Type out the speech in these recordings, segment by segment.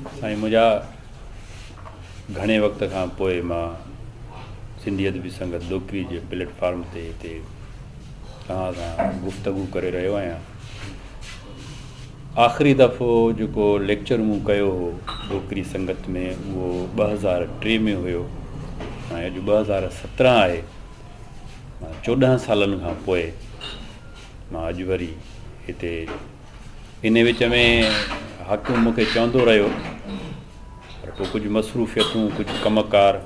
साईं मुंहिंजा घणे वक़्त खां पोइ मां सिंधी अदबी संगत डोकरी जे प्लेटफॉर्म ते हिते तव्हां सां गुफ़्तगू करे रहियो आहियां। आख़िरी दफ़ो जेको लेक्चर मूं कयो हो डोकरी संगत में उहो 2003 में हुयो ऐं अॼु 2017 आहे। 14 सालनि खां पोइ मां अॼु वरी हिते इन विच में हाकिम मूंखे चवंदो रहियो, पर पोइ कुझु मसरूफ़ियतूं कुझु कमकार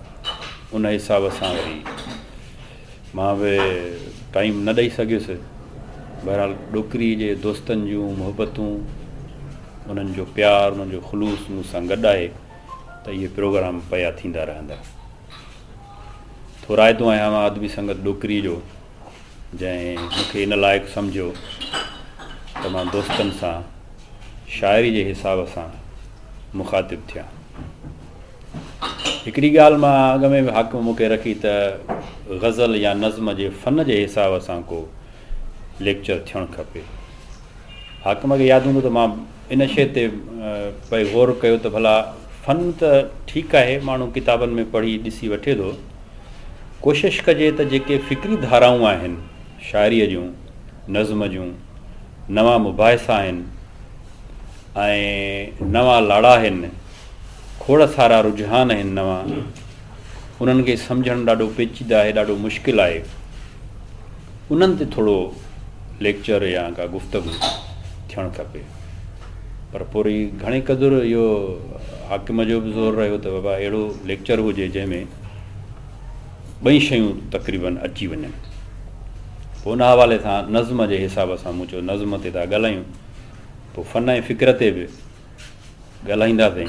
उन हिसाब सां वरी मां बि टाइम न ॾेई सघियुसि। बहरहाल डोकरी जे दोस्तनि जूं मुहबतूं, उन्हनि जो प्यारु, उन्हनि जो ख़ुलूस मूं सां गॾु आहे त इहे प्रोग्राम पिया थींदा रहंदा। थोराइतो आहियां मां अदबी संगत डोकरी जो, जंहिं मूंखे इन लाइक़ु सम्झो त मां दोस्तनि सां शाइरी जे हिसाब सां मुखातिबु थियां। हिकिड़ी ॻाल्हि मां अॻ में बि हाकिम मूंखे रखी त ग़ज़ल या नज़्म जे फ़न जे हिसाब सां को लेक्चर थियणु खपे। हाकिम खे यादि हूंदो त मां इन शइ ते भई ग़ौर कयो त भला फ़न त ठीकु आहे, माण्हू किताबनि में पढ़ी ॾिसी वठे थो, कोशिशि कजे त जेके फ़िक्री धाराऊं आहिनि शाइरीअ जूं, नज़्म जूं, नवां मुबाहिसा आहिनि ऐं नवां लाड़ा आहिनि, खोड़ सारा रुझान आहिनि नवां, उन्हनि खे सम्झणु ॾाढो पेचीदा आहे, ॾाढो मुश्किल आहे। उन्हनि ते थोरो लेक्चर या का गुफ़्तगू थियणु खपे। पर पूरी घणे क़दुरु इहो हाकिम जो बि ज़ोर रहियो त बाबा अहिड़ो लेक्चर हुजे जंहिंमें ॿई शयूं तक़रीबन अची वञनि। पोइ उन हवाले सां नज़्म जे हिसाब सां मूं चयो नज़्म ते था ॻाल्हायूं, पोइ फ़न ऐं फ़िक्र ते बि ॻाल्हाईंदासीं।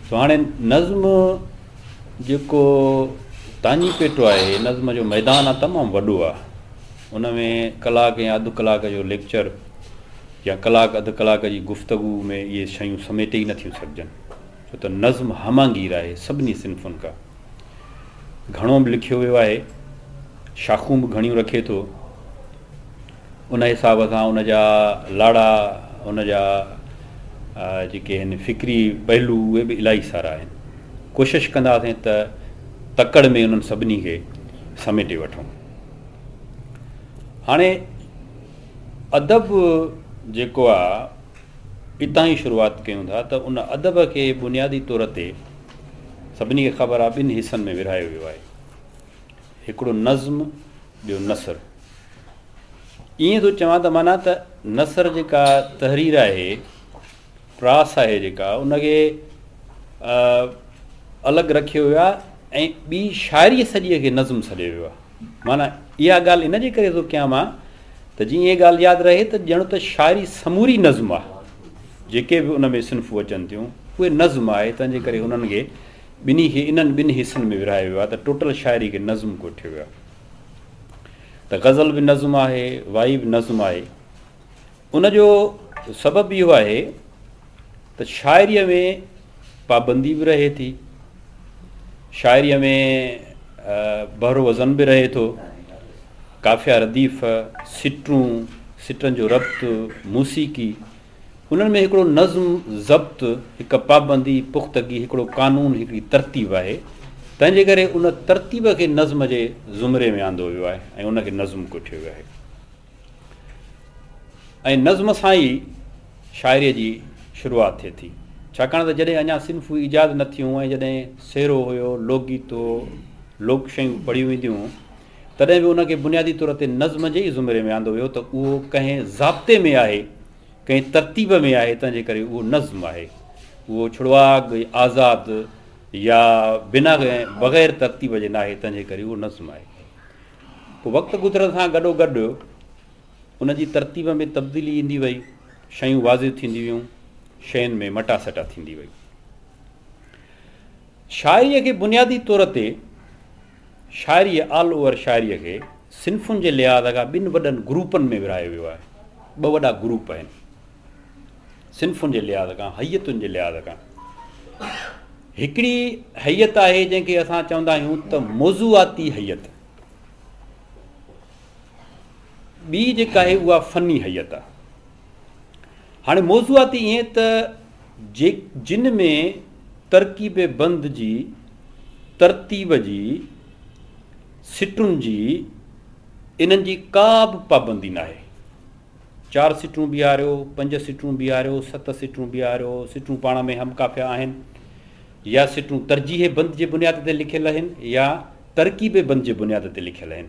तो हाणे नज़्म जेको तानी पेटो आहे, नज़्म जो मैदान आहे तमामु वॾो आहे। उन में कलाक या अधु कलाक जो लेक्चर या कलाक अधु कलाक जी गुफ़्तगू में इहे शयूं समेटे ई नथियूं सघजनि, छो त नज़्म हमांगीर आहे सभिनी सिन्फ़ुनि खां। घणो बि लिखियो वियो आहे, शाख़ूं बि घणियूं रखे थो, उन हिसाब सां उन जा लाड़ा, उन जा जेके आहिनि फ़िक्री पहलू उहे बि इलाही सारा आहिनि। कोशिशि कंदासीं त तकड़ में उन्हनि सभिनी खे समेटे वठूं। हाणे अदब जेको आहे इतां ई शुरूआति कयूं था त उन अदब खे बुनियादी तौर ते सभिनी खे ख़बर आहे ॿिनि हिसनि में विरहायो वियो आहे, हिकिड़ो नज़्म, ॿियो नसर। ईअं थो चवां त माना त नसर जेका तहरीर आहे, प्रास आहे जेका, उनखे अलॻि रखियो वियो आहे ऐं ॿी शाइरीअ सॼीअ खे नज़्म सॾियो वियो आहे। माना इहा ॻाल्हि इन जे करे थो कयां मां त जीअं इहा ॻाल्हि यादि रहे त ॼण त शाइरी समूरी नज़्म आहे, जेके बि उन में सिन्फ़ूं अचनि थियूं उहे नज़्म आहे, तंहिंजे करे उन्हनि खे इन्हनि ॿिनि हिसनि में विरहायो वियो आहे त टोटल शाइरी खे नज़्म कोठियो वियो आहे। त ग़ज़ल बि नज़्म आहे, वाई बि नज़्म आहे। उनजो सबबु इहो आहे त शाइरीअ में पाबंदी बि रहे थी, शाइरीअ में बहरो वज़न बि रहे थो, काफ़िया रदीफ़, सिटरूं, सिटनि जो रब्त, मूसीक़ी, उन्हनि में हिकिड़ो नज़्म, ज़ब्त, हिकु पाबंदी, पुख़्तगी, हिकिड़ो क़ानून, हिकिड़ी तरतीब आहे। तंहिंजे करे उन तरतीब खे नज़्म जे ज़ुमरे में आंदो वियो आहे ऐं उनखे नज़्म कोठियो वियो आहे। ऐं नज़्म सां ई शाइरीअ जी शुरूआति थिए थी, छाकाणि त जॾहिं अञा सिन्फ़ूं ईजाद न थियूं ऐं जॾहिं सेरो हुयो, लोकगीतो, लोक शयूं पढ़ियूं वेंदियूं, तॾहिं बि उनखे बुनियादी तौर ते नज़्म जे ई ज़ुमरे में आंदो वियो त उहो कंहिं ज़ाब्ते में आहे, कंहिं तरतीब में आहे, तंहिंजे करे उहो नज़्म आहे। उहो छुड़वाग, आज़ादु या बिना बग़ैर तरतीब जे न आहे, तंहिंजे करे उहो नज़्म आहे। पोइ वक़्तु गुज़रण सां गॾोगॾु उन जी तरतीब में तब्दीली ईंदी वई, शयूं वाज़िह थींदी वियूं, शयुनि में मटासटा थींदी वई। शाइरीअ खे बुनियादी तौर ते शाइरीअ ऑल ओवर शाइरीअ खे सिन्फ़ुनि जे लिहाज़ खां ॿिनि वॾनि ग्रुपनि में विरहायो वियो आहे। ॿ वॾा ग्रुप आहिनि सिन्फ़ुनि जे लिहाज़ खां, हैयतुनि जे लिहाज़ खां। हिकिड़ी हैयत आहे जंहिंखे असां चवंदा आहियूं त मौज़ूआती हैयत, ॿी जेका आहे उहा फ़नी हैयत आहे। हाणे मौज़ूआती ईअं त जिन में तरकीब बंद जी, तरतीब जी, सिटुनि जी, इन्हनि जी का बि पाबंदी न आहे। 4 सिटूं बीहारियो, 5 सिटूं बीहारियो, 7 सिटूं बीहारियो, सिटूं पाण में हमकाफ़िया आहिनि, या सिटूं तरजीह बंद जे बुनियाद ते लिखियल आहिनि या तरकीब बंद जे बुनियाद ते लिखियल आहिनि।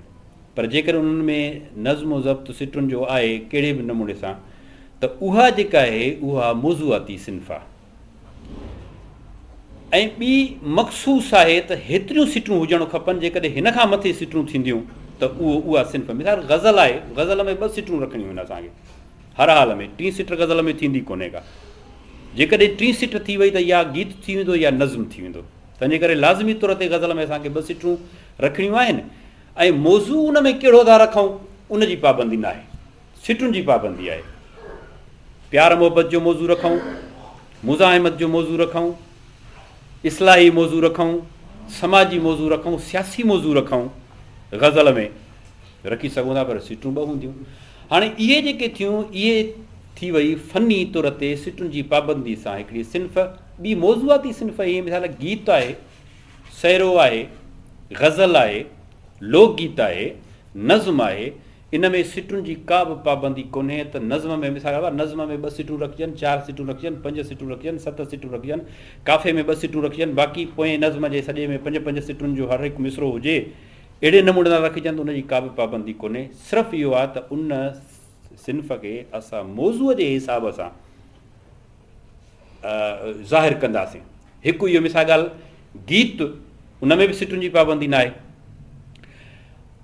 पर जेकर उन्हनि में नज़्म ज़ब्त सिटुनि जो आहे कहिड़े बि नमूने सां, त उहा जेका आहे उहा मौज़ूआती सिन्फ़ आहे। ऐं ॿी मख़सूस आहे त हेतिरियूं सिटूं हुजणु खपनि, जेकॾहिं हिन खां मथे सिटूं थींदियूं त उहा सिन्फ़। मिसाल ग़ज़ल आहे, ग़ज़ल में 2 सिटूं रखणियूं आहिनि असांखे हर हाल में, 3 सिट ग़ज़ल में थींदी कोन्हे का। जेकॾहिं 3 सिट थी वई त या गीत थी वेंदो या नज़्म थी वेंदो। तंहिंजे करे लाज़मी तौर ते ग़ज़ल में असांखे 2 सिटूं रखणियूं आहिनि। ऐं मौज़ू उन में कहिड़ो था रखूं उन जी पाबंदी न आहे, सिटुनि जी पाबंदी आहे। प्यार मोहबत जो मौज़ू रखूं, मुज़ाहिमत जो मौज़ू रखूं, इस्लाही मौज़ू रखूं, समाजी मौज़ू रखूं, सियासी मौज़ू रखूं, ग़ज़ल में रखी सघूं था, पर सिटूं 2 हूंदियूं। हाणे इहे जेके थियूं इहे थी वई फ़नी तौर ते सिटुनि जी पाबंदी सां हिकिड़ी सिन्फ़। ॿी मौज़ूआती सिन्फ़ इहे मिसाल गीत आहे, सैरो आहे, ग़ज़ल आहे, लोकगीत आहे, नज़्म आहे। इन में सिटुनि जी का बि पाबंदी कोन्हे त नज़्म में मिसाल नज़्म में 2 सिटूं रखजनि, 4 सिटूं रखजनि, 5 सिटूं रखजनि, 7 सिटूं रखजनि, काफ़े में 2 सिटूं रखजनि, बाक़ी पोइ नज़्म जे सॼे में 5-5 सिटुनि जो हर हिकु मिसरो हुजे, अहिड़े नमूने सां रखजनि त उनजी का बि पाबंदी कोन्हे। सिर्फ़ु इहो आहे त उन सिन्फ़ खे असां मौज़ूअ जे हिसाब सां ज़ाहिर कंदासीं। हिकु इहो मिसाल ॻाल्हि, गीत उन में बि सिटुनि जी पाबंदी न आहे,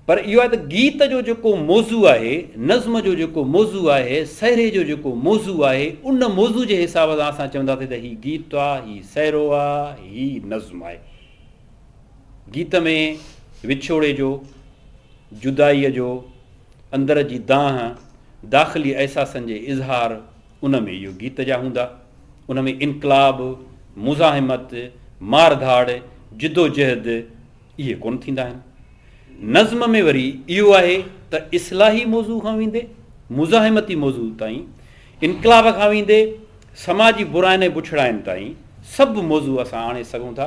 पर इहो आहे त गीत जो जेको मौज़ू आहे, नज़्म जो जेको मौज़ू आहे, सैरे जो जेको मौज़ू आहे, उन मौज़ू जे हिसाब सां असां चवंदासीं त हीउ गीत आहे, हीउ सैरो आहे, हीउ नज़्म आहे। गीत में विछोड़े जो, जुदाईअ जो, अंदर जी दाह, दाख़िली अहसासनि जे इज़हार, उन में इहो गीत जा हूंदा। उन में इनकलाब, मुज़ाहिमत, मारधाड़, जिदोजहद इहे कोन थींदा आहिनि। नज़्म में वरी इहो आहे त इस्लाही मौज़ू खां वेंदे मुज़ाहिमती मौज़ू ताईं, इनकलाब खां वेंदे समाजी बुराइनि ऐं बुछड़ाइनि ताईं सभु मौज़ू असां आणे सघूं था।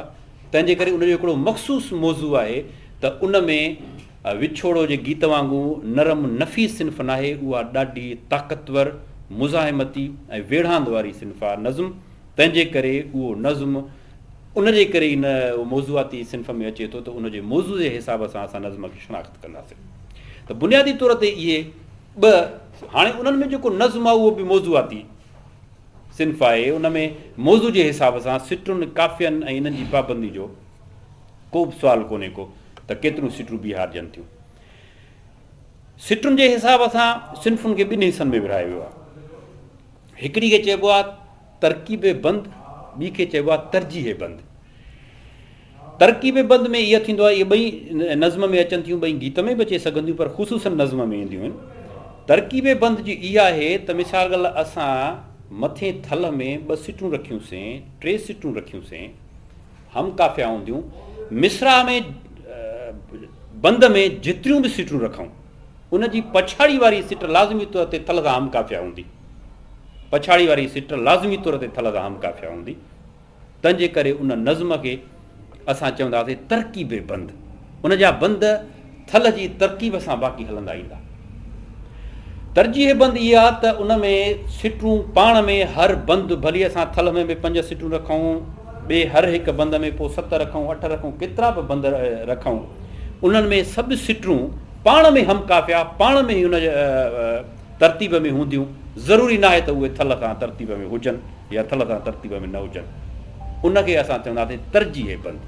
तंहिंजे करे उनजो हिकिड़ो मख़सूस मौज़ू आहे त उन में विछोड़ो जे गीत वांगुरु नरम नफ़ी सिन्फ़ न आहे, उहा ॾाढी ताक़तवर मुज़ाहिमती ऐं वेढ़ांद वारी सिन्फ़ आहे नज़्म। तंहिंजे करे उहो नज़्म उनजे करे इन मौज़ूआती सिन्फ़ में अचे थो त उनजे मौज़ू जे हिसाब सां असां नज़्म खे शिनाख़्त कंदासीं। त बुनियादी तौर ते इहे 2 हाणे उन्हनि में जेको नज़्म आहे उहो बि मौज़ूआती सिन्फ़ आहे। उन में मौज़ू जे हिसाब सां सिटुनि, काफ़ियनि ऐं इन्हनि जी पाबंदी जो को बि सुवालु कोन्हे को त केतिरियूं सिटूं बीहारजनि थियूं। सिटुनि जे हिसाब सां सिन्फ़ुनि खे 2 हिसनि में विरहायो वियो आहे। हिकिड़ी खे चइबो आहे तरकीब बंद, ॿी खे चइबो आहे तरजीह बंद। तरकीब बंद में इहो थींदो आहे, इहे 2 नज़्म में अचनि थियूं, 2 गीत में बि अचे सघंदियूं, पर ख़ुसूसन नज़्म में ईंदियूं आहिनि। तरकीब बंद जी इहा आहे त मिसाल ॻाल्हि असां मथे थल में 2 सिटूं रखियूंसीं, 3 सिटूं रखियूंसीं, हम काफ़िया हूंदियूं। मिसरा में बंद में जेतिरियूं बि सिटूं रखूं, उन जी पछाड़ी वारी सिट लाज़मी तौर ते थल सां हम काफ़िया हूंदी। पछाड़ी वारी सिट लाज़मी तौर ते थल सां हम काफ़िया हूंदी। तंहिंजे करे उन नज़्म खे असां चवंदासीं तरकीब बंद। उन जा बंद थल जी तरकीब सां बाक़ी हलंदा ईंदा। तरजीह बंद इहा आहे त उन में सिटूं पाण में हर बंद, भली असां थल में बि 5 सिटूं रखूं, ॿिए हर हिकु बंद में पोइ 7 रखूं, 8 रखूं, केतिरा बि बंद रखूं, उन्हनि में सभु सिटूं पाण में हम काफ़िया, पाण में ई उन तरतीब में हूंदियूं। ज़रूरी न आहे त उहे थल सां तरतीब में हुजनि या थल सां तरतीब में न हुजनि। उनखे असां चवंदासीं तरजीह बंद।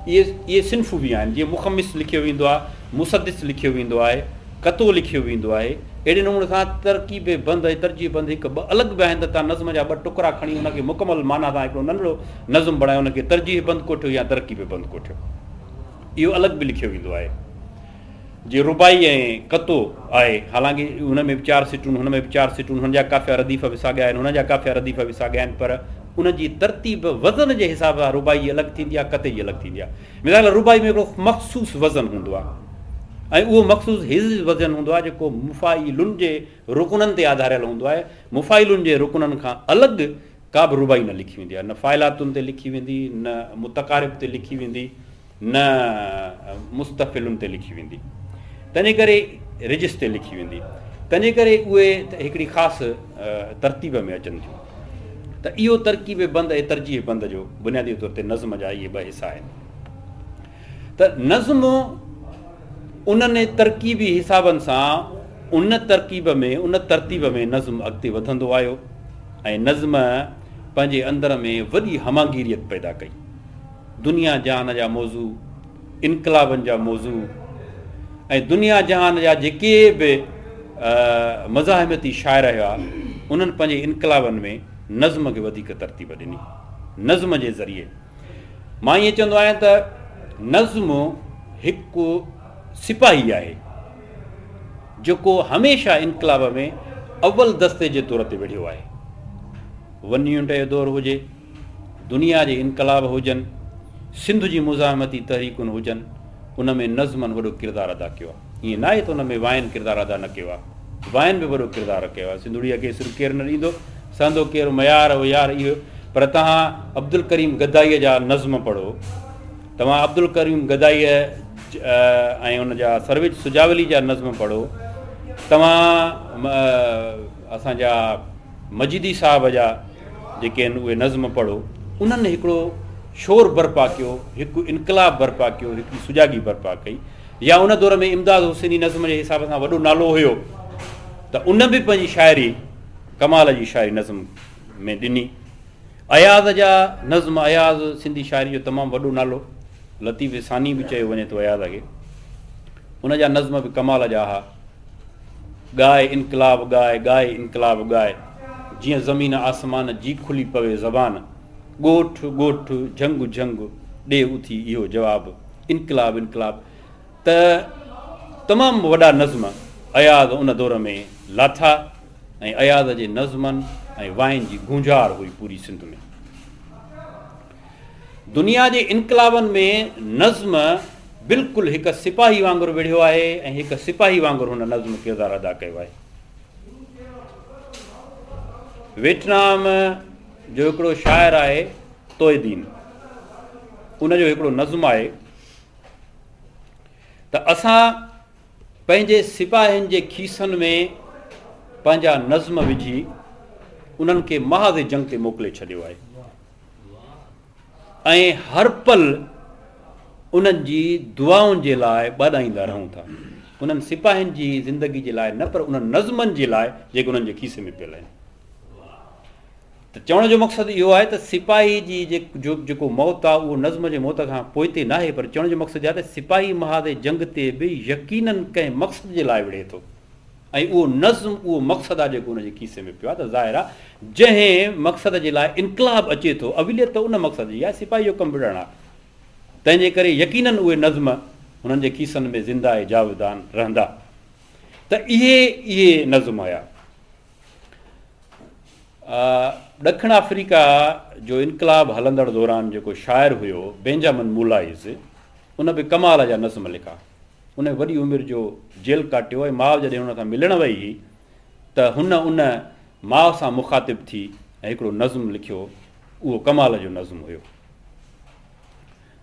इहे सिन्फ़ूं बि आहिनि, जीअं मुख़मिस लिखियो वेंदो आहे, मुसदिस लिखियो वेंदो आहे, कतो लिखियो वेंदो आहे। अहिड़े नमूने सां तरकीब बंद ऐं तरजीह बंद हिकु अलॻि बि आहिनि। त तव्हां नज़्म जा 2 टुकड़ा खणी उनखे मुकमल माना सां हिकिड़ो नंढिड़ो नज़्म बणायो, उनखे तरजीह बंद कोठियो या तरकीब बंद कोठियो। इहो अलॻि बि लिखियो वेंदो आहे। जीअं रुबाई ऐं कतो आहे, हालांकि हुन में बि 4 सिटूं, हुन में बि 4 सिटूं, हुन जा काफ़िया रदीफ़ बि साॻिया आहिनि, हुन जा काफ़िया रदीफ़ बि साॻिया आहिनि, पर उनजी तरतीब वज़न जे हिसाब सां रुबाई अलॻि थींदी आहे, कते जी अलॻि थींदी आहे। मिसाल रुबाई में हिकिड़ो मख़सूस वज़न हूंदो आहे ऐं उहो मख़सूस हिज़ वज़न हूंदो आहे जेको मुफ़ाइलुनि जे रुकननि ते आधारियल हूंदो आहे। मुफ़ाइलुनि जे रुकननि खां अलॻि का बि रुबाई न लिखी वेंदी आहे, न फ़ाइलातुनि ते लिखी वेंदी, न मुतक़ारिब ते लिखी वेंदी, न मुस्तफ़िलुनि ते लिखी वेंदी, तंहिंजे करे रिजिस ते लिखी वेंदी, तंहिंजे करे उहे हिकिड़ी ख़ासि तरतीब में अचनि थियूं। त इहो तरकीब बंद ऐं तरजीह बंद जो बुनियादी तौर ते नज़्म जा इहे ॿ हिसा आहिनि। त नज़्म उन्हनि तरकीबी हिसाबनि सां उन तरकीब में उन तरतीब में नज़्म अॻिते वधंदो आयो ऐं नज़्म पंहिंजे अंदर में वॾी हमागीरियत पैदा कई। दुनिया जहान जा मौज़ू, इनकलाबनि जा मौज़ू ऐं दुनिया जहान जा जेके बि मज़ाहिमती शाइर हुआ उन्हनि पंहिंजे इनकलाबनि में नज़्म खे वधीक तरतीब ॾिनी। नज़्म जे ज़रिए मां ईअं चवंदो आहियां त नज़्म हिकु सिपाही आहे जेको हमेशह इनकलाब में अव्वल दस्ते जे तौर ते वेठियो आहे। 1 यूनिट जो दौरु हुजे, दुनिया जे इनकलाब हुजनि, सिंध जी मुज़ाहिमती तहरीकुनि हुजनि, उन में नज़्मनि वॾो किरदारु अदा कयो आहे। ईअं न आहे त उन में वाइन किरदारु अदा न कयो आहे, वाइन बि वॾो किरदारु कयो आहे। सिंधुड़ीअ खे सिर्फ़ु केरु न ॾींदो, सहंदो केरु मयार हो यार इहो। पर तव्हां अब्दुल करीम गदाईअ जा नज़्म पढ़ो, तव्हां अब्दुल करीम गदाईअ ऐं उन जा सरवेज सुजावली जा नज़्म पढ़ो, तव्हां असांजा मजिदी साहब जा जेके आहिनि उहे नज़्म पढ़ो। उन्हनि हिकिड़ो शोर बर्पा कयो, हिकु इनकलाब बर्पा कयो, हिकिड़ी सुजागी बर्पा कई। या उन दौर में इमदाद हुसैनी नज़्म जे हिसाब सां वॾो नालो हुयो त उन बि पंहिंजी शाइरी कमाल जी शाइरी नज़्म में ॾिनी। अयाज़ जा नज़्म, अयाज़ सिंधी शाइरी जो तमामु वॾो नालो, लतीफ़ सानी बि चयो वञे थो अयाज़ खे। उन जा नज़्म बि कमाल जा हुआ। ॻाए इनकलाब ॻाए, ॻाए इनकलाब ॻाए, जीअं ज़मीन आसमान जी खुली पवे ज़बान, ॻोठ ॻोठ झंग झंग ॾे उथी इहो जवाबु, इनकलाब इनकलाब। त तमामु वॾा नज़्म अयाज़ उन दौर में लाथा ऐं अयाज़ जे नज़्मनि ऐं वाइन जी गूंजार हुई पूरी सिंध में। दुनिया जे इनकलाबनि में नज़्म बिल्कुलु हिकु सिपाही वांगुरु वेठियो आहे ऐं हिकु सिपाही वांगुरु हुन नज़्म किरदारु अदा कयो आहे। वियतनाम जो हिकिड़ो शाइर आहे तोयदीन, उनजो हिकिड़ो नज़्म आहे त असां पंहिंजे सिपाहियुनि जे खीसनि में पंहिंजा नज़्म विझी उन्हनि खे महाज़ जंग ते मोकिले छॾियो आहे ऐं हर पल उन्हनि जी दुआउनि जे लाइ ॿाॾाईंदा रहूं था, उन्हनि सिपाहियुनि जी ज़िंदगी जे लाइ न, पर उन्हनि नज़्मनि जे लाइ जेके उन्हनि जे खीसे में पियल आहिनि। त चवण जो मक़सदु इहो आहे त सिपाही जी जेको मौत आहे उहो नज़्म जे मौत खां पोइ ते न आहे, पर चवण जो मक़सदु इहो आहे त सिपाही महाज़ जंग ते बि यकीननि कंहिं मक़सद जे लाइ विढ़े थो ऐं उहो नज़्म उहो मक़सदु आहे जेको उनजे खीसे में पियो आहे। त ज़ाहिर आहे जंहिं मक़सद जे लाइ इनकलाब अचे थो, अविलियत त उन मक़सद जी आहे, सिपाही जो कमु विढ़णु आहे। तंहिंजे करे यकीननि उहे नज़्म हुननि जे खीसनि में ज़िंदा ऐं जावेदान रहंदा। त इहे नज़्म हुया। ॾखिण अफ्रीका जो इनकलाब हलंदड़ दौरान जेको शाइर हुयो बेंजामिन मुलाइज़, उन बि कमाल जा नज़्म लिखा। उन वॾी उमिरि जो जेल काटियो ऐं माउ जॾहिं हुन सां मिलण वई हुई त हुन उन माउ सां मुखातिब थी ऐं हिकिड़ो नज़्म लिखियो, उहो कमाल जो नज़्म हुयो,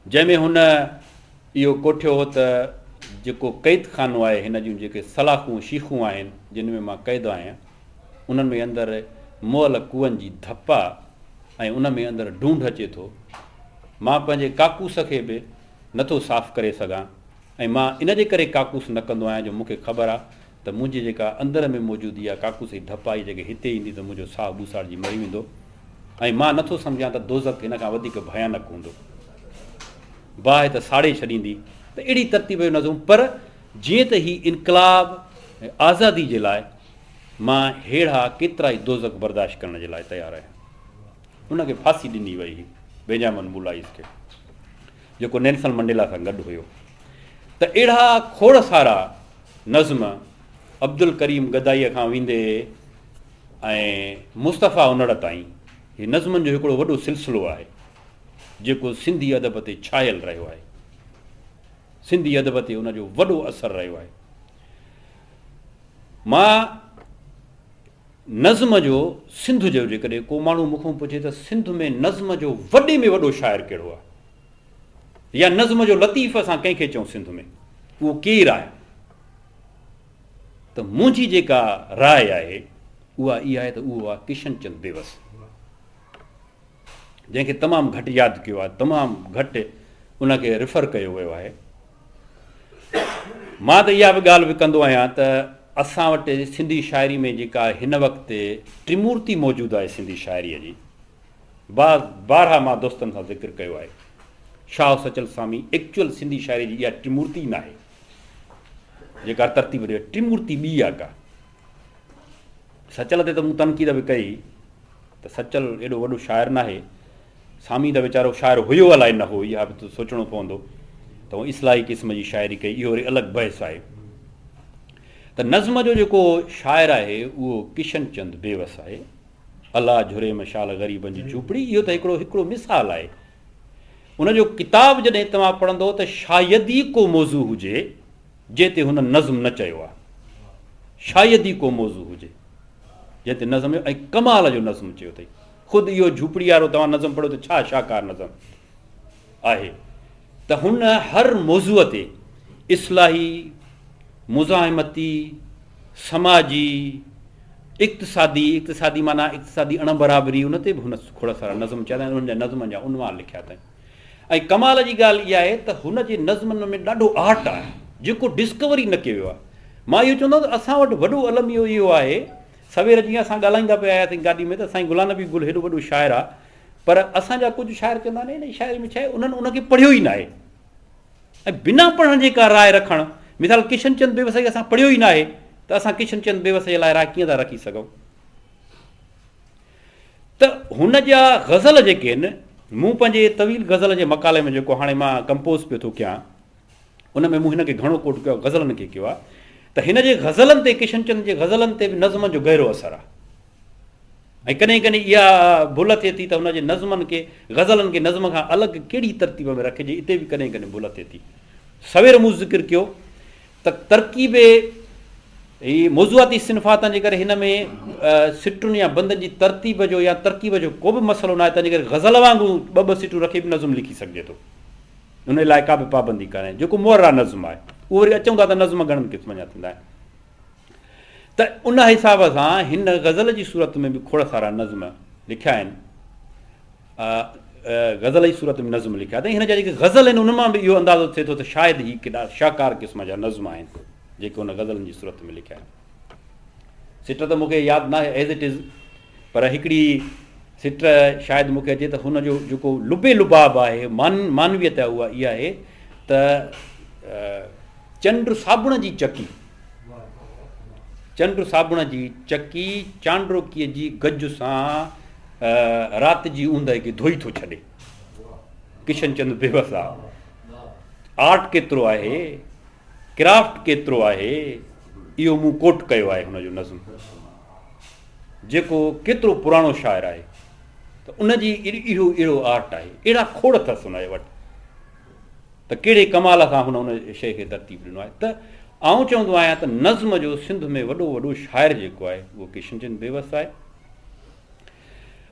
जंहिंमें हुन इहो कोठियो हो त जेको क़ैद खानो आहे, हिन जूं जेके सलाख़ूं शीखूं आहिनि जिन में मां क़ैद आहियां, उन्हनि में अंदरि मुअल कुअनि जी धप आहे ऐं उन में अंदरि ढूंढ अचे थो। मां पंहिंजे काकूस खे बि नथो साफ़ु करे सघां ऐं मां इन जे करे काकूस न कंदो आहियां जो मूंखे ख़बर आहे त मुंहिंजी जेका अंदरि में मौजूदु इहा काकूस जी धप आहे जेके हिते ईंदी त मुंहिंजो साहु ॿूसाड़जी मरी वेंदो ऐं मां नथो सम्झां त दोज़ख हिन खां वधीक भयानक हूंदो, बाहि त साड़े छॾींदी। त अहिड़ी तरतीब जो नज़्म, पर जीअं त ही इनकलाब ऐं आज़ादी जे लाइ मां अहिड़ा केतिरा ई दोज़ख बर्दाश्त करण जे लाइ तयारु आहियां। उनखे फांसी ॾिनी वई हुई बेंजामिन मुलाइज़ खे, जेको नेल्सन मंडेला सां गॾु हुयो। त अहिड़ा खोड़ सारा नज़्म अब्दुल करीम गदाईअ खां वेंदे ऐं मुस्तफ़ा उनड़ ताईं हीउ नज़्मनि जो हिकिड़ो वॾो सिलसिलो आहे जेको सिंधी अदब ते छायल रहियो आहे, सिंधी अदब ते उनजो वॾो असरु रहियो आहे। मां नज़्म जो सिंध जो जेकॾहिं को माण्हू मूंखां पुछे त सिंध में नज़्म जो वॾे में वॾो शाइर कहिड़ो आहे या नज़्म जो लतीफ़ असां कंहिंखे चऊं सिंध में, उहो केरु आहे? त मुंहिंजी जेका राय आहे उहा इहा आहे त उहो आहे किशनचंद बेवस, जंहिंखे तमामु घटि यादि कयो आहे, तमामु घटि उनखे रिफर कयो वियो आहे। मां त इहा बि ॻाल्हि बि कंदो आहियां त असां वटि सिंधी शाइरी में जेका हिन वक़्तु त्रिमूर्ति मौजूदु आहे सिंधी शाइरीअ जी, बारहा मां दोस्तनि सां ज़िक्र कयो आहे। शाह सचल सामी एक्चुअल सिंधी शाइरी जी इहा त्रिमूर्ति न आहे जेका तरतीब ॾिए, त्रिमूर्ति ॿी आहे का। सचल ते त मूं तनक़ीद बि कई त सचल एॾो वॾो शाइर न आहे, सामी त वीचारो शाइर हुयो अलाए न हो, इहा बि त सोचणो पवंदो, त उहो इस्लाही क़िस्म जी शाइरी कई, इहो वरी अलॻि बहस आहे। त नज़्म जो जेको शाइर आहे उहो किशनचंद बेवस आहे। अला झुरे मशाल ग़रीबनि जी झूपड़ी, इहो त हिकिड़ो मिसाल आहे। उनजो किताब जॾहिं तव्हां पढ़ंदो त शायदि ई को मौज़ू हुजे जंहिं ते हुन नज़्म न चयो आहे, शायदि ई को मौज़ू हुजे जंहिं ते नज़्म, ऐं कमाल जो नज़्म चयो अथई। ख़ुदि इहो झूपड़ी वारो तव्हां नज़्म पढ़ो त छा शाहकार नज़्म आहे। त हुन हर मौज़ूअ ते इस्लाही, मुज़ाहिमती, समाजी, इक़्तिसादी माना इक़्तिसादी अणबराबरी, उन ते बि हुन खोड़ सारा नज़्म चया आहिनि, हुन जा नज़्मनि जा उनवान लिखिया अथई। ऐं कमाल जी ॻाल्हि इहा आहे त हुन जे नज़्मनि में ॾाढो आर्ट आहे जेको डिस्कवरी न कयो आहे। मां इहो चवंदो त असां वटि वॾो अलमियो इहो आहे, सवेर जीअं असां ॻाल्हाईंदा पिया आयासीं गाॾी में त असांजी गुलाम नबी गुल हेॾो वॾो शाइर आहे, पर असांजा कुझु शाइर चवंदा आहिनि हिन शाइरी में छा आहे, उन्हनि उनखे पढ़ियो ई न आहे। ऐं बिना पढ़ण जे का राय रखणु, मिसाल किशनचंद बेवस खे असां पढ़ियो ई न आहे त असां किशनचंद बेवस जे लाइ राय कीअं था रखी सघूं? त हुन जा ग़ज़ल जेके आहिनि, मूं पंहिंजे तवील ग़ज़ल जे मकाले में जेको हाणे मां कंपोज़ पियो थो कयां, उन में मूं हिनखे घणो कोट कयो, ग़ज़लनि खे कयो आहे, त हिन जे ग़ज़लनि ते, किशनचंद जे ग़ज़लनि ते बि नज़्म जो गहरो असरु आहे। ऐं कॾहिं कॾहिं इहा भुल थिए थी त हुनजे नज़्मनि खे, ग़ज़लनि खे नज़्म खां अलॻि कहिड़ी तरतीब में रखिजे, हिते बि कॾहिं कॾहिं भुल थिए थी। सवेर मूं ज़िक्र कयो त तरकीब ही मौज़ूआती सिनफ़ातनि जे करे हिन में सिटुनि या बंदनि जी तरतीब जो या तरकीब जो को बि मसइलो न आहे, तंहिंजे करे ग़ज़ल वांगुरु ॿ सिटूं रखी बि नज़्म लिखी सघिजे थो, उन लाइ का बि पाबंदी कान्हे। जेको मुअर्रा नज़्म आहे उहो वरी अचूं था त नज़्म घणनि क़िस्म जा थींदा आहिनि। त उन हिसाब सां हिन ग़ज़ल जी सूरत में बि खोड़ सारा नज़्म लिखिया आहिनि, ग़ज़ल जी सूरत में नज़्म लिखिया अथई। हिन जा जेके ग़ज़ल आहिनि उन मां बि इहो अंदाज़ो थिए थो त शायदि ही केॾा शाहकार क़िस्म जा नज़्म आहिनि जेके हुन ग़ज़लनि जी सूरत में लिखिया आहिनि। सिट त मूंखे यादि न आहे एज़ इट इज़, पर हिकिड़ी सिट शायदि मूंखे अचे त हुनजो जेको लुबे लुबाब आहे, मानवियत आहे, उहा इहा आहे त चंड साबुण जी चकी, चंड साबुण जी चकी चांड्रोकीअ जी गज सां राति जी ऊंदहि खे धोई थो छॾे। किशनचंद बेवस आहे। आर्ट केतिरो आहे, क्राफ्ट केतिरो आहे, इहो मूं कोट कयो आहे हुनजो नज़्म, जेको केतिरो पुराणो शाइर आहे, त उनजी इहो अहिड़ो आर्ट आहे, अहिड़ा खोड़ अथसि हुनजे वटि, त कहिड़े कमाल सां हुन शइ खे तरतीब ॾिनो आहे। त आउं चवंदो आहियां त नज़्म जो सिंध में वॾो वॾो शाइर जेको आहे उहो किशनचंद बेवस आहे।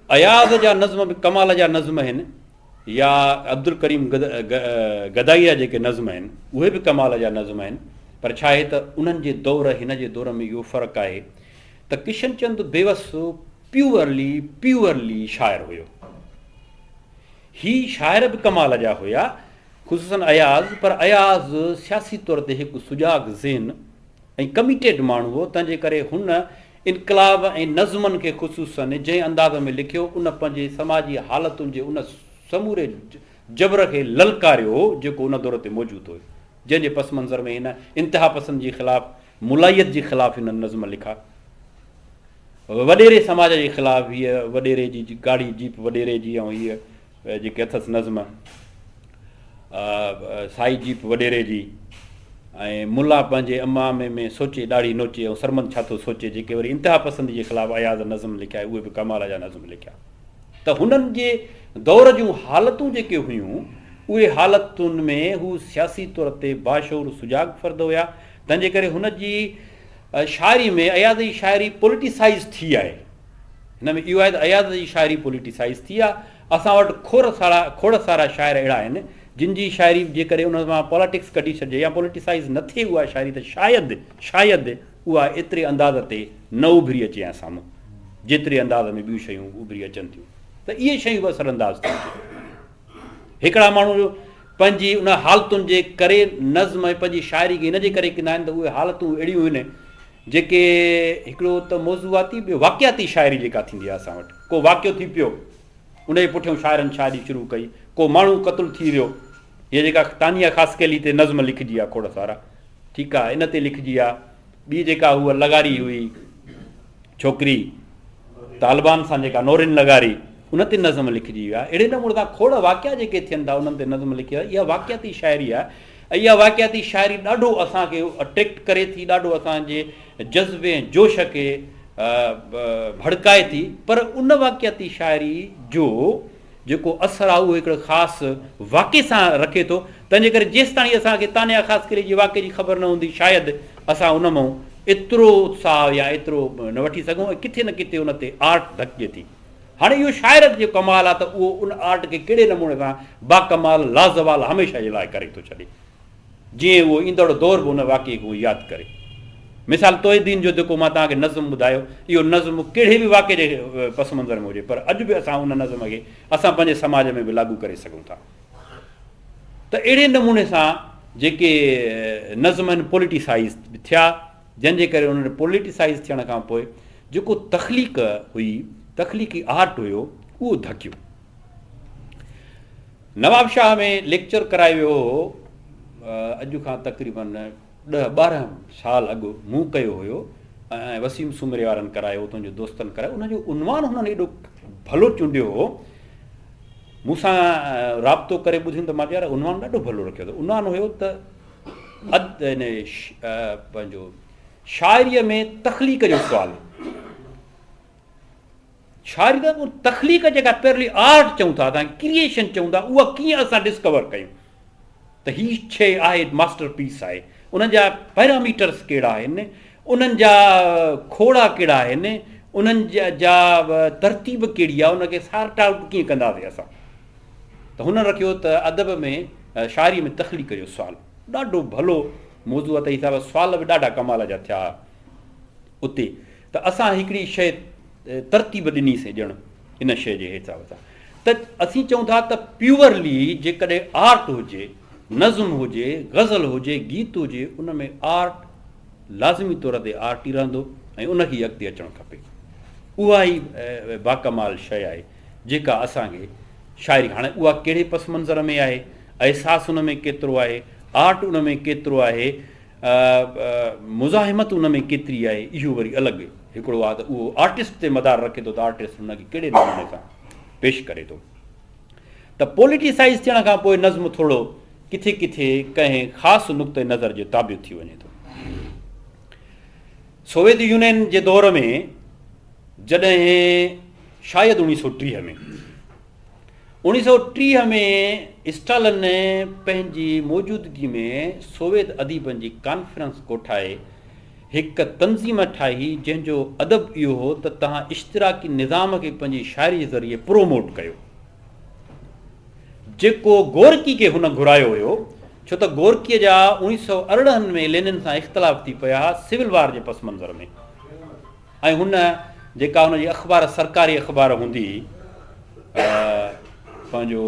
अयाज़ जा नज़्म बि कमाल जा नज़्म आहिनि, या अब्दुल करीम गदाईया जेके नज़्म आहिनि उहे बि कमाल जा नज़्म आहिनि, पर छा आहे त उन्हनि जे दौर हिन जे दौर में इहो फ़र्क़ु आहे त किशनचंद बेवस प्यूअरली शाइर हुयो। ही शाइर बि कमाल जा हुया, ख़ुसूसन अयाज़, पर अयाज़ सियासी तौर ते हिकु सुजाग ज़हन ऐं कमिटेड माण्हू हो, तंहिंजे करे हुन इनकलाब ऐं नज़्मनि खे ख़ुसूसन जंहिं अंदाज़ में लिखियो, उन पंहिंजे समाजी हालतुनि जे उन समूरे जबर खे ललकारियो जेको उन दौर ते मौजूदु हुयो, जंहिंजे पस मंज़र में हिन इंतिहा पसंद जे ख़िलाफ़ु, मुलायत जे ख़िलाफ़ु हिन नज़्म लिखा, वॾेरे समाज जे ख़िलाफ़ु हीअ वॾेरे जी गाड़ी जीप वॾेरे जी, ऐं हीअ जेके अथसि नज़्म साई जीप वॾेरे जी, ऐं मुला पंहिंजे अमामे में सोचे ॾाढी नोचे ऐं सरमन छा थो सोचे, जेके वरी इंतिहा पसंद जे ख़िलाफ़ु अयाज़ नज़्म लिखिया, उहे बि कमाल जा नज़्म लिखिया। त हुननि जे दौर जूं हालतूं जेके हुयूं, उहे हालतुनि में हू सियासी तौर ते बाशऊर सुजाग फ़र्द हुया, तंहिंजे करे हुनजी शाइरी में अयाद जी शाइरी पॉलिटिसाइज़ थी आहे। हिन में इहो आहे त अयाद जी शाइरी पॉलिटिसाइज़ थी आहे। असां वटि खोड़ सारा शाइर अहिड़ा आहिनि जिन जी शाइरी जे करे उन मां पॉलिटिक्स कढी छॾिजे या पॉलिटिसाइज़ न थिए उहा शाइरी, त शायदि उहा एतिरे अंदाज़ ते न उभरी अचे या साम्हूं जेतिरे अंदाज़ में ॿियूं शयूं उभरी अचनि थियूं। त इहे शयूं बि असरअंदाज़ थियूं। हिकिड़ा माण्हू पंहिंजी उन हालतुनि जे करे नज़्म ऐं पंहिंजी शाइरी खे इन जे करे कंदा आहिनि त उहे हालतूं अहिड़ियूं आहिनि जेके हिकिड़ो त मौज़ूआती, ॿियो वाक़ियाती शाइरी जेका थींदी आहे असां वटि। को वाक़ियो थी पियो, उन जे पुठियां शाइरनि शाइरी शुरू कई। को माण्हू क़तलु थी वियो, हीअ जेका तानिया ख़ासकेली ते नज़्म लिखिजी आहे खोड़ सारा, ठीकु आहे, इन ते लिखिजी आहे। ॿी जेका उहा लॻारी हुई छोकिरी तालिबान सां जेका नोरिन लॻारी, उन ते नज़्म लिखिजी आहे। अहिड़े नमूने सां खोड़ वाक़िया जेके थियनि था उन्हनि ते नज़्म लिखी आहे। इहा वाक़ियाती शाइरी आहे ऐं इहा वाक़ियाती शाइरी ॾाढो असांखे अट्रैक्ट करे थी, ॾाढो असांजे जज़्बे ऐं जोश खे भड़काए थी। पर उन वाक़ियाती शाइरी जो जेको असरु आहे उहो हिकिड़ो ख़ासि वाक़े सां रखे थो। तंहिंजे करे जेसि ताईं असांखे तानिया ख़ासकरी जी वाक़े जी ख़बर न हूंदी शायदि असां उन मां एतिरो उत्साह या एतिरो न वठी सघूं ऐं किथे न किथे उन ते आर्ट धकिजे थी। हाणे इहो शाइर जो कमाल आहे त उहो उन आर्ट खे कहिड़े नमूने सां बाकमाल लाज़वाल हमेशह जे लाइ करे थो छॾे, जीअं उहो ईंदड़ दौर बि उन वाक़े खे उहो यादि करे। मिसाल तोहिदीन जो जेको मां तव्हांखे नज़्म ॿुधायो, इहो नज़्म कहिड़े बि वाक़े जे पस मंज़र में हुजे, पर अॼु बि असां उन नज़्म खे असां पंहिंजे समाज में बि लागू करे सघूं था। त अहिड़े नमूने सां जेके नज़्म आहिनि पॉलिटिसाइज़ थिया, जंहिंजे करे उन्हनि पॉलिटिसाइज़ थियण खां पोइ जेको तख़लीक़ हुई, तख़लीक़ी आर्ट हुयो, उहो धकियो। नवाब शाह में लेक्चर करायो वियो हो, अॼु खां तक़रीबन 10-12 साल अॻु मूं कयो हुयो ऐं वसीम सुमरे वारनि करायो, तुंहिंजे दोस्तनि करायो। उनजो उनवान हुननि एॾो भलो चूंडियो हो, मूंसां राब्तो करे ॿुधियुमि त मां यार उनवान ॾाढो भलो रखियो अथव। उनवान हुयो त पंहिंजो शाइरीअ में तख़लीक़ जो सुवालु। शाइरी त तख़लीक़ जेका पहिरीं आर्ट चऊं था, तव्हां क्रिएशन चऊं था, उहा कीअं असां डिस्कवर कयूं त हीअ शइ आहे मास्टर पीस आहे। उन्हनि जा पैरामीटर्स कहिड़ा आहिनि, उन्हनि जा खोड़ा कहिड़ा आहिनि, उन्हनि जा तरतीब कहिड़ी आहे, उनखे सार्ट आउट कीअं कंदासीं असां। त हुन रखियो त अदब में शाइरी में तख़लीक़ जो सुवालु ॾाढो भलो मौज़ूअ ते हिसाब सुवाल बि ॾाढा कमाल जा थिया उते। त असां हिकिड़ी शइ तरतीब ॾिनीसीं ॼण इन शइ जे हिसाब सां। त असीं चऊं था त प्योरली जेकॾहिं आर्ट हुजे, नज़्म हुजे, गज़ल हुजे, गीत हुजे, उन में आर्ट लाज़मी तौर ते आर्ट ई रहंदो ऐं उनखे अॻिते अचणु खपे। उहा ई बाकमाल शइ आहे जेका असांखे शाइरी, हाणे उहा कहिड़े पस मंज़र में आहे, अहसासु उन में केतिरो आहे, आर्ट उन में केतिरो आहे, मुज़ाहिमत उन में केतिरी आहे, इहो वरी अलॻि हिकिड़ो आहे। त उहो आर्टिस्ट ते मदार रखे थो त आर्टिस्ट उनखे कहिड़े नमूने सां पेश करे थो। त पॉलिटिसाइज़ थियण खां पोइ नज़्म थोरो किथे किथे कंहिं ख़ासि नुक़्ते नज़र जे ताबियो थी वञे थो। सोवियत यूनियन जे दौर में जॾहिं शायदि 1930 में स्टालिन ने पंहिंजी मौजूदगी में सोवियत अदीबनि जी कॉन्फ्रेंस कोठाए हिकु तंज़ीम ठाही, जंहिंजो अदब इहो हो त तव्हां इश्तिराकी निज़ाम खे पंहिंजी शाइरी जे ज़रिए प्रोमोट कयो। जेको गोरकी खे हुन घुरायो हुयो, छो त गोरकीअ जा 1918 में लेनिन सां इख़्तिलाफ़ थी पिया सिविल वार जे पस मंज़र में, ऐं हुन जेका हुनजी अख़बार सरकारी अख़बार हूंदी हुई, पंहिंजो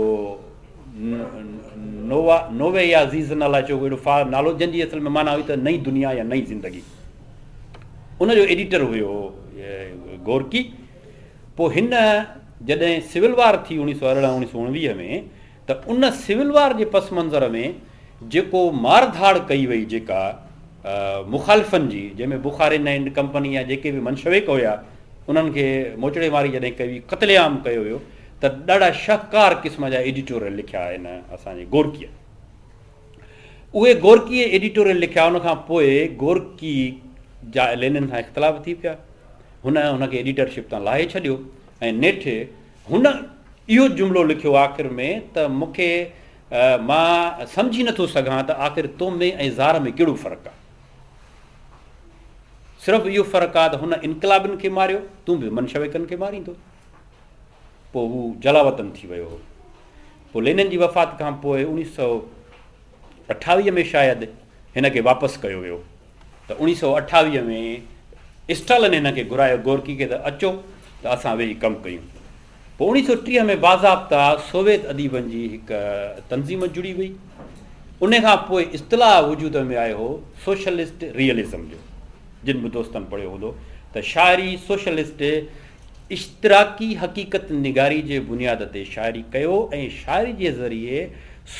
नोवे या ज़ीज़ नाला चयो अहिड़ो नालो, जंहिंजी असल में माना हुई त नई दुनिया या नई ज़िंदगी। उनजो एडिटर हुयो गोरकी। पोइ हिन जॾहिं सिविल वार थी 1918-1919 में, त उन सिविल वार जे पस मंज़र में जेको मारधाड़ कई वई जेका मुखालिफ़नि जी, जंहिंमें बुखारिन एंड कंपनी या जेके बि मंशवेक हुया उन्हनि खे मोचड़े मारी जॾहिं कई, क़त्लेआम कयो हुयो, त ॾाढा शाहकार क़िस्म जा एडिटोरियल लिखिया आहिनि असांजे गोरकीअ। उहे गोरकीअ एडिटोरियल लिखिया। उनखां पोइ गोरकी जा लेनिन सां इख़्तिलाफ़ थी पिया, हुनखे एडिटरशिप तां लाहे छॾियो ऐं नेठि हुन इहो जुमिलो लिखियो आख़िर में त मूंखे मां सम्झी नथो सघां त आख़िर तो में ऐं ज़ार में कहिड़ो फ़र्क़ु आहे। सिर्फ़ु इहो फ़र्क़ु आहे त हुन इनक़लाबिन खे मारियो, तूं बि मनशविकनि खे मारींदो। पोइ हू जलावतन थी वियो हो। पोइ लेनिन जी वफ़ात खां पोइ 1928 में शायदि हिन खे वापसि कयो वियो। त 1928 में स्टालिन हिन खे घुरायो गोरकी खे त अचो त असां वेही कमु कयूं। पोइ 1930 में बाज़ाब्ता सोवियत अदीबनि जी हिकु तंज़ीम जुड़ी वई। उन खां पोइ इस्तिलाह वजूद में आयो हो सोशलिस्ट रियलिज़म जो, जिन बि दोस्तनि पढ़ियो हूंदो त शाइरी सोशलिस्ट इश्तराकी हक़ीक़त निगारी जे बुनियाद ते शाइरी कयो ऐं शाइरी जे ज़रिए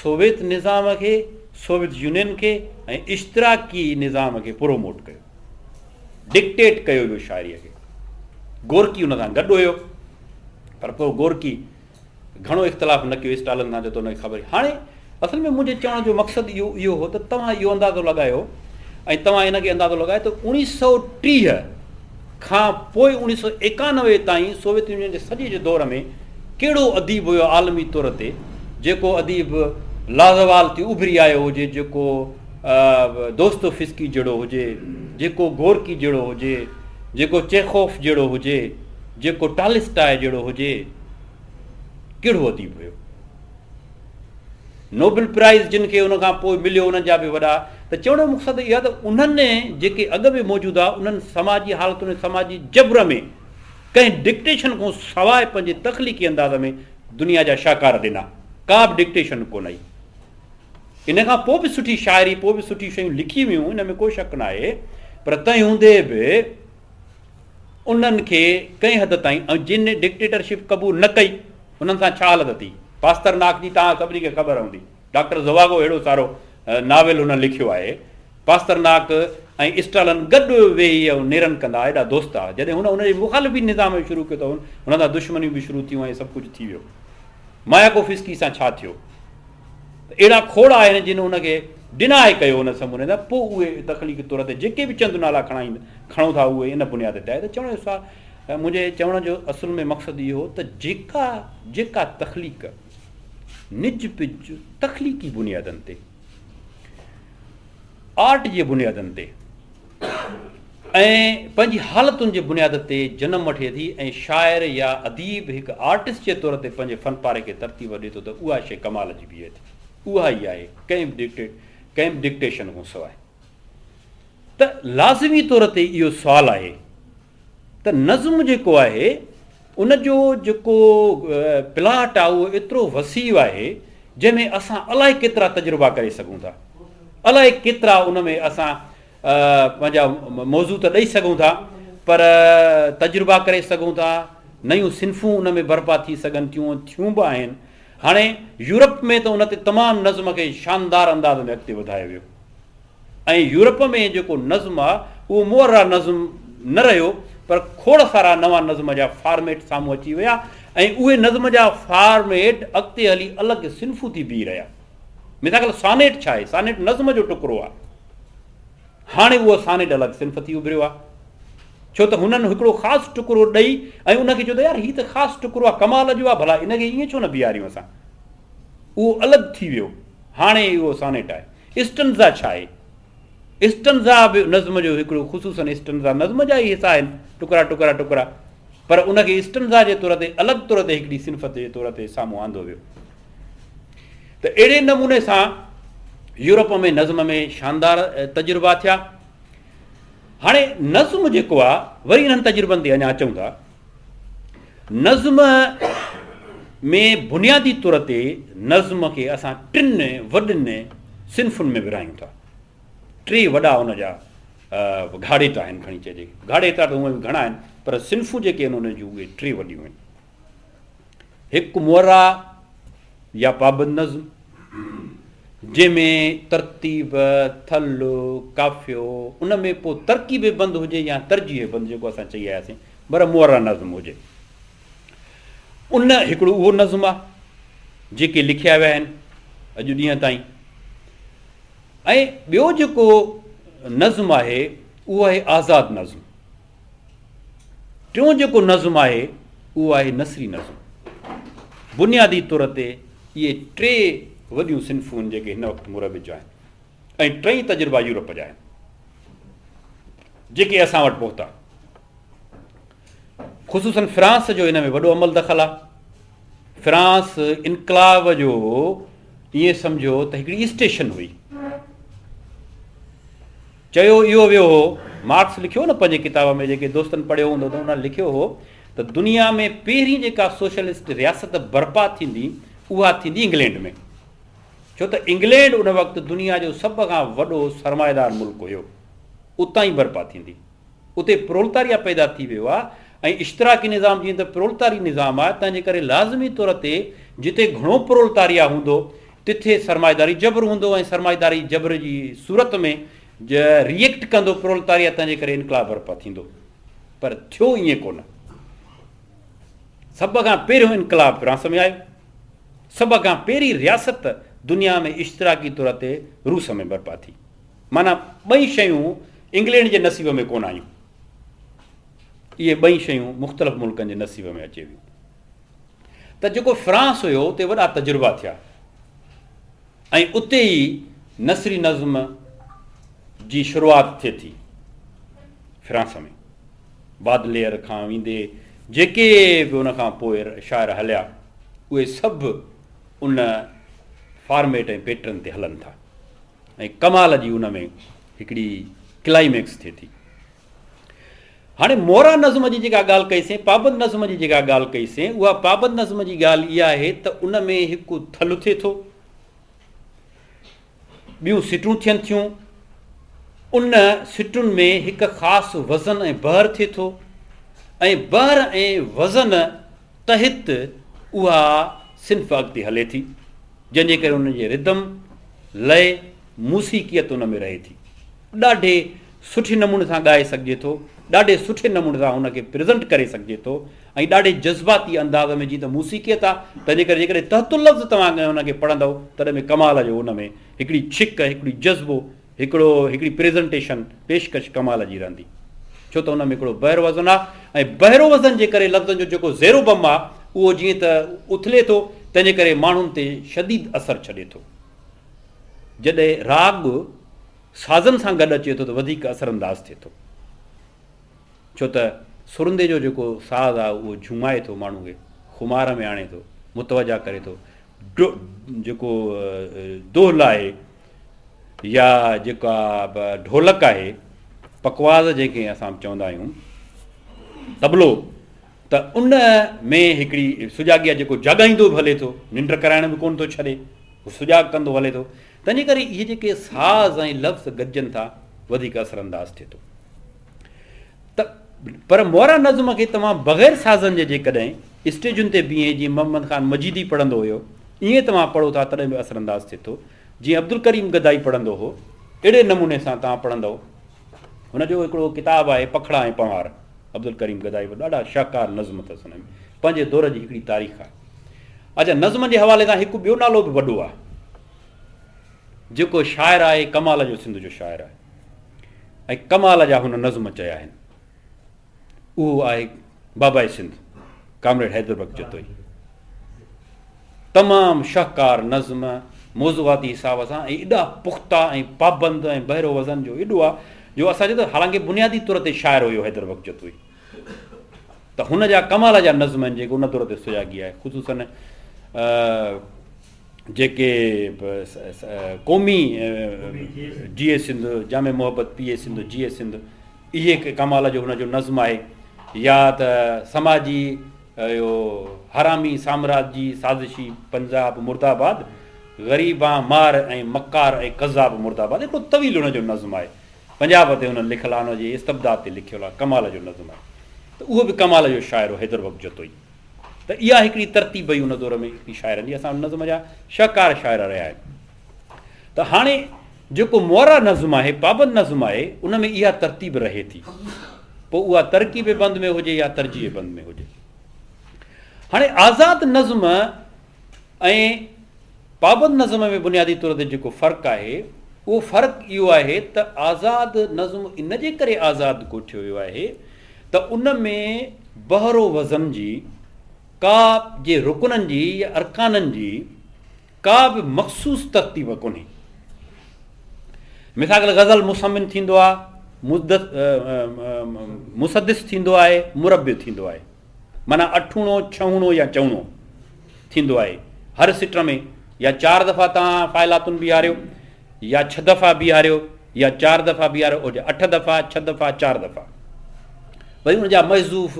सोवियत निज़ाम खे, सोवियत यूनियन खे ऐं इश्तराकी निज़ाम खे प्रोमोट कयो, डिक्टेट कयो वियो शाइरीअ खे। गोरकी हुन सां गॾु हुयो, पर पोइ गोरकी घणो इख़्तिलाफ़ु न कयो स्टालिन सां, जो त हुनखे ख़बर। हाणे असल में मुंहिंजे चवण जो मक़सदु इहो हो त तव्हां इहो अंदाज़ो लॻायो ऐं तव्हां हिनखे अंदाज़ो लॻायो त 1930 खां पोइ 1991 ताईं सोवियत यूनियन जे सॼे जे दौर में कहिड़ो अदीब हुयो आलमी तौर ते, जेको अदीब लाज़वाल ते उभरी आयो हुजे, जेको दोस्तोफिस्की जहिड़ो हुजे, जेको गोरकी जहिड़ो हुजे, जेको चेखोफ जहिड़ो हुजे, जेको टालिस्टाय जहिड़ो हुजे, कहिड़ो अदीब हुयो। नोबेल प्राइज़ जिन खे उन खां पोइ मिलियो उन्हनि जा बि वॾा। त चवण जो मक़सदु इहो आहे त उन्हनि जेके अॻ में मौजूदु आहे उन्हनि समाजी हालतुनि, समाजी जबर में कंहिं डिक्टेशन खां सवाइ पंहिंजे तख़लीक़ी अंदाज़ में दुनिया जा शाहकार ॾिना, का बि डिक्टेशन कोन आई। इन खां पोइ बि सुठी शाइरी, पोइ बि सुठी शयूं लिखी वियूं, हिन में को शक न आहे, पर तंहिं हूंदे बि उन्हनि खे कंहिं हद ताईं, ऐं जिन डिक्टेटरशिप क़बूल न कई उन्हनि सां छा हालत थी। पास्तरनाक जी तव्हां सभिनी खे ख़बर हूंदी, डॉक्टर ज़वागो अहिड़ो सारो नावेल हुन लिखियो आहे। पास्तरनाक ऐं स्टालिन गॾु वेही ऐं नेरनि कंदा, एॾा दोस्त हुआ। जॾहिं हुनजे मुखालिफ़ी निज़ाम शुरू कयो त हुन सां दुश्मनियूं बि शुरू थियूं ऐं सभु कुझु थी वियो। मायाकोफिस्की सां छा थियो, अहिड़ा खोड़ आहिनि जिन हुनखे डिनाए कयो हुन समूरे सां। पोइ उहे तख़लीक़ी तौर ते जेके बि चंद नाला खणूं था उहे इन बुनियाद ते आहे। त चवण जो मुंहिंजे चवण जो असुल में मक़सदु इहो हो त जेका तख़लीक़ निज पिज तख़लीक़ी बुनियादनि ते, आर्ट जे बुनियादनि ते ऐं पंहिंजी हालतुनि जे बुनियाद ते जनम वठे थी, ऐं शाइर या अदीब हिकु आर्टिस्ट जे तौर ते पंहिंजे फन पारे खे तरतीब ॾिए थो, त उहा शइ कमाल जी बीहे थी। उहा ई आहे कंहिं बि डिक्टेशन खां सवाइ। त लाज़मी तौर ते इहो सुवालु आहे त नज़्म जेको आहे उनजो जेको प्लाट आहे उहो एतिरो वसीउ आहे जंहिंमें असां अलाए केतिरा तजुर्बा करे सघूं था, अलाए केतिरा उन में असां पंहिंजा मौज़ू त ॾेई सघूं था, पर तजुर्बा करे सघूं था। नयूं सिन्फ़ूं उन में बर्पा थी सघनि थियूं बि आहिनि। हाणे यूरोप में त उन ते तमामु नज़्म खे शानदार अंदाज़ में अॻिते वधायो वियो, ऐं यूरोप में जेको नज़्म आहे उहो मुअर्रा नज़्म न रहियो, पर खोड़ सारा नवां नज़्म जा फॉर्मेट साम्हूं अची विया, ऐं उहे नज़्म जा फॉर्मेट अॻिते हली अलॻि सिन्फ़ूं थी बीह रहिया। मिसाल सानेट छा आहे, सानेट नज़्म जो टुकड़ो आहे, हाणे उहो सानेट अलॻि सिन्फ़ थी उभरियो आहे, छो त हुननि हिकिड़ो ख़ासि टुकड़ो ॾेई ऐं उनखे चयो त यार हीअ त ख़ासि टुकड़ो आहे, कमाल जो आहे, भला इनखे ईअं छो न बीहारियूं असां। उहो अलॻि थी वियो, हाणे उहो सानेट आहे। स्टंज़ा छा आहे, स्टंज़ा बि नज़्म जो हिकिड़ो ख़ुशूसन स्टंज़ा नज़्म जा ई हिसा आहिनि, टुकड़ा टुकड़ा टुकड़ा, पर उनखे स्टंज़ा जे तौर ते अलॻि तौर ते हिकिड़ी सिन्फ़ जे तौर ते साम्हूं आंदो वियो। त अहिड़े नमूने सां यूरोप में नज़्म में शानदार तजुर्बा थिया। हाणे नज़्म जेको आहे, वरी इन्हनि तजुर्बनि ते अञा अचूं था। नज़्म में बुनियादी तौर ते नज़्म खे असां टिनि वॾनि सिन्फ़ुनि में विरहायूं था। टे वॾा हुनजा घाड़ेटा आहिनि, खणी चइजे घाड़ेटा त उहे बि घणा आहिनि, पर सिन्फ़ूं जेके आहिनि उन्हनि जूं उहे टे वॾियूं आहिनि। हिकु मुअर्रा या पाबंद नज़्म, जंहिंमें तरतीब, थल, काफ़ियो, उन में पोइ तरकीब बंदि हुजे या तरजीह बंदि जेको असां चई आयासीं, पर मुअर्रा नज़्म हुजे। उन हिकिड़ो उहो नज़्म आहे जेके लिखिया विया आहिनि अॼु ॾींहं ताईं। ऐं ॿियो जेको नज़्म आहे उहो आहे आज़ादु नज़्म। टियों जेको नज़्म आहे उहो आहे नसरी नज़्म। बुनियादी तौर ते इहे टे वॾियूं सिन्फ़ूं जेके हिन वक़्तु मुरबिज आहिनि, ऐं टई तजुर्बा यूरोप जा आहिनि। जेके असां वटि पहुता। ख़ुसूसन फ्रांस जो हिन में वॾो अमल दख़ल आहे। फ्रांस इनकलाब जो ईअं सम्झो त हिकिड़ी स्टेशन हुई। चयो इहो वियो हो, मार्क्स लिखियो न पंहिंजे किताब में, जेके दोस्तनि पढ़ियो हूंदो त उन लिखियो हो त दुनिया में पहिरीं जेका सोशलिस्ट रियासत बर्पा थींदी उहा थींदी इंग्लैंड में। छो त इंग्लैंड उन वक़्तु दुनिया जो सभ खां वॾो सरमाएदार मुल्क हुयो, उतां ई बर्पा थींदी। उते प्रोलतारिया पैदा थी वियो आहे ऐं इश्तराकी निज़ाम जीअं त प्रोलतारी निज़ाम आहे, तंहिंजे करे लाज़मी तौर ते जिते घणो प्रोलतारिया हूंदो तिथे सरमाएदारी जबर हूंदो ऐं सरमाएदारी जबर जी सूरत में रिएक्ट कंदो प्रोलतारिया, तंहिंजे करे इनकलाब बर्पा थींदो। पर थियो ईअं कोन। सभ खां पहिरियों इनकलाब फ्रांस में आयो। सभ खां पहिरीं रियासत दुनिया में इश्तराकी तौर ते रूस में बर्पा थी। माना ॿई शयूं इंग्लैंड जे नसीब में कोन आयूं। इहे ॿई शयूं मुख़्तलिफ़ मुल्कनि जे नसीब में अचे वियूं। त जेको फ्रांस हुयो उते वॾा तजुर्बा थिया ऐं उते ई नसरी नज़्म जी शुरूआति थिए थी फ्रांस में। बादलेयर खां वेंदे जेके बि उन खां पोइ शाइर हलिया उहे सभु उन फॉर्मेट ऐं पैटर्न ते हलनि था ऐं कमाल जी उन में हिकिड़ी क्लाइमेक्स थिए थी। हाणे मोरा नज़्म जी जेका ॻाल्हि कईसीं, पाबंद नज़्म जी जेका ॻाल्हि कईसीं, उहा पाबंद नज़्म जी ॻाल्हि इहा आहे त उन में हिकु थलु थिए थो, ॿियूं सिटूं थियनि थियूं, उन सिटुनि में हिकु ख़ासि वज़न ऐं बहर थिए थो ऐं बहर ऐं वज़न तहत उहा सिंफ़ अॻिते हले थी, जंहिंजे करे उनजे रिदम लय मूसीक़ियत उन में रहे थी। ॾाढे सुठे नमूने सां ॻाए सघिजे थो, ॾाढे सुठे नमूने सां हुनखे प्रेज़ेंट करे सघिजे थो ऐं ॾाढे जज़्बाती अंदाज़ में। जीअं त मूसीक़ियत आहे, तंहिंजे करे जेकॾहिं तहतुल लफ़्ज़ तव्हां हुनखे पढ़ंदव तॾहिं में कमाल जो उन में हिकिड़ी छिक, हिकिड़ी जज़्बो, हिकिड़ी प्रेज़ेंटेशन पेशकश कमाल जी रहंदी। छो त हुन में हिकिड़ो बहिरो वज़न आहे ऐं बहिरो वज़न जे करे लफ़्ज़नि जो जेको ज़ेरो बम आहे उहो जीअं त उथले थो, तंहिंजे करे माण्हुनि ते शदीद असरु छॾे थो। जॾहिं राग साज़नि सां गॾु अचे थो त वधीक असरअंदाज़ थिए थो। छो त सुरंदे जो जेको साज़ आहे उहो झुमाए थो, माण्हू खे खुमार में आणे थो, मुतवजा करे थो। जेको दोहल आहे या जेका ढोलक आहे, पकवाज़ जेके असां चवंदा आहियूं, तबलो, त उन में हिकिड़ी सुजाॻी आहे जेको जाॻाईंदो बि हले थो, निंड कराइण बि कोन थो छॾे, उहो सुजाॻ कंदो हले थो। तंहिंजे करे इहे जेके साज़ ऐं लफ़्ज़ गॾिजनि था वधीक असरअंदाज़ थिए थो। त पर मोरा नज़्म खे तव्हां बग़ैर साज़नि जे जेकॾहिं स्टेजुनि ते बीहे, जीअं मोहम्मद ख़ान मजीदी पढ़ंदो हुयो, ईअं तव्हां पढ़ो था तॾहिं बि असरअंदाज़ थिए थो। जीअं अब्दुल करीम गदाई पढ़ंदो हो, अहिड़े नमूने सां तव्हां पढ़ंदव। हुनजो हिकिड़ो किताबु आहे पखड़ा ऐं पंवार, अब्दुल करीम गदाई ॾाढा शाहकार नज़्म अथसि हुन में, पंहिंजे दौर जी हिकिड़ी तारीख़ आहे। अच्छा, नज़्म जे हवाले सां हिकु ॿियो नालो बि वॾो आहे, जेको शाइर आहे कमाल जो, सिंध जो शाइर आहे ऐं कमाल जा हुन नज़्म चया आहिनि। उहो आहे बाबाए सिंध, कामरेड हैदर बख्श जतोई। तमामु शाहकार नज़्म मौज़ूआती हिसाब सां ऐं एॾा पुख़्ता ऐं पाबंद ऐं बहिरो वज़न जो एॾो आहे जो असां चए थो, हालांकि बुनियादी तौर ते शाइर हुयो हैदर बख्श जतोई, त हुन जा कमाल जा नज़्म आहिनि जेके उन तौर ते सुजाॻी आहे। ख़ुसूसन जेके क़ौमी जीए सिंध, जामे मोहब्बत पीए सिंध, जीए सिंध, इहे कमाल जो हुनजो नज़्म आहे। या त समाजी इहो हरामी साम्राज्य जी साज़िशी पंजाब मुर्दाबाद, ग़रीबा मार ऐं मकार ऐं कज़ाब मुर्दाबाद, हिकिड़ो तवील हुनजो नज़्म आहे। पंजाब ते हुन लिखियलु आहे, हुनजे इस्तबदाद ते लिखियलु आहे, कमाल जो नज़्म आहे। त उहो बि कमाल जो शाइर हो हैदर बख्श जतोई। त इहा हिकिड़ी तरतीब हुई हुन दौर में हिकिड़ी शाइरनि जी, असां नज़्म जा शाहकार शाइर रहिया आहिनि। त हाणे जेको मोरा नज़्म आहे, पाबंद नज़्म आहे, उन में इहा तरतीब रहे थी, पोइ उहा तरकीब बंद में हुजे या तरजीह बंद में हुजे। हाणे आज़ाद नज़्म ऐं पाबंद नज़्म में बुनियादी तौर ते जेको फ़र्क़ु आहे, उहो फ़र्क़ु इहो आहे त आज़ाद नज़्म इन जे करे आज़ाद कोठियो वियो आहे त उन में बहिरो वज़न जी का जे रुकननि जी या अरकाननि जी का बि मख़सूस तरतीब कोन्हे। मिसाल ग़ज़ल मुसमिन थींदो आहे मुसदिस थींदो आहे, मुरबि थींदो आहे, माना अठूणो छहूणो या चवणो थींदो आहे हर सिट में। या 4 दफ़ा तव्हां फ़ाइलातुनि बीहारियो, या 6 दफ़ा बीहारियो, या 4 दफ़ा बीहारियो, हुजे 8 दफ़ा, 6 दफ़ा, 4 दफ़ा। वरी उनजा महज़ूफ़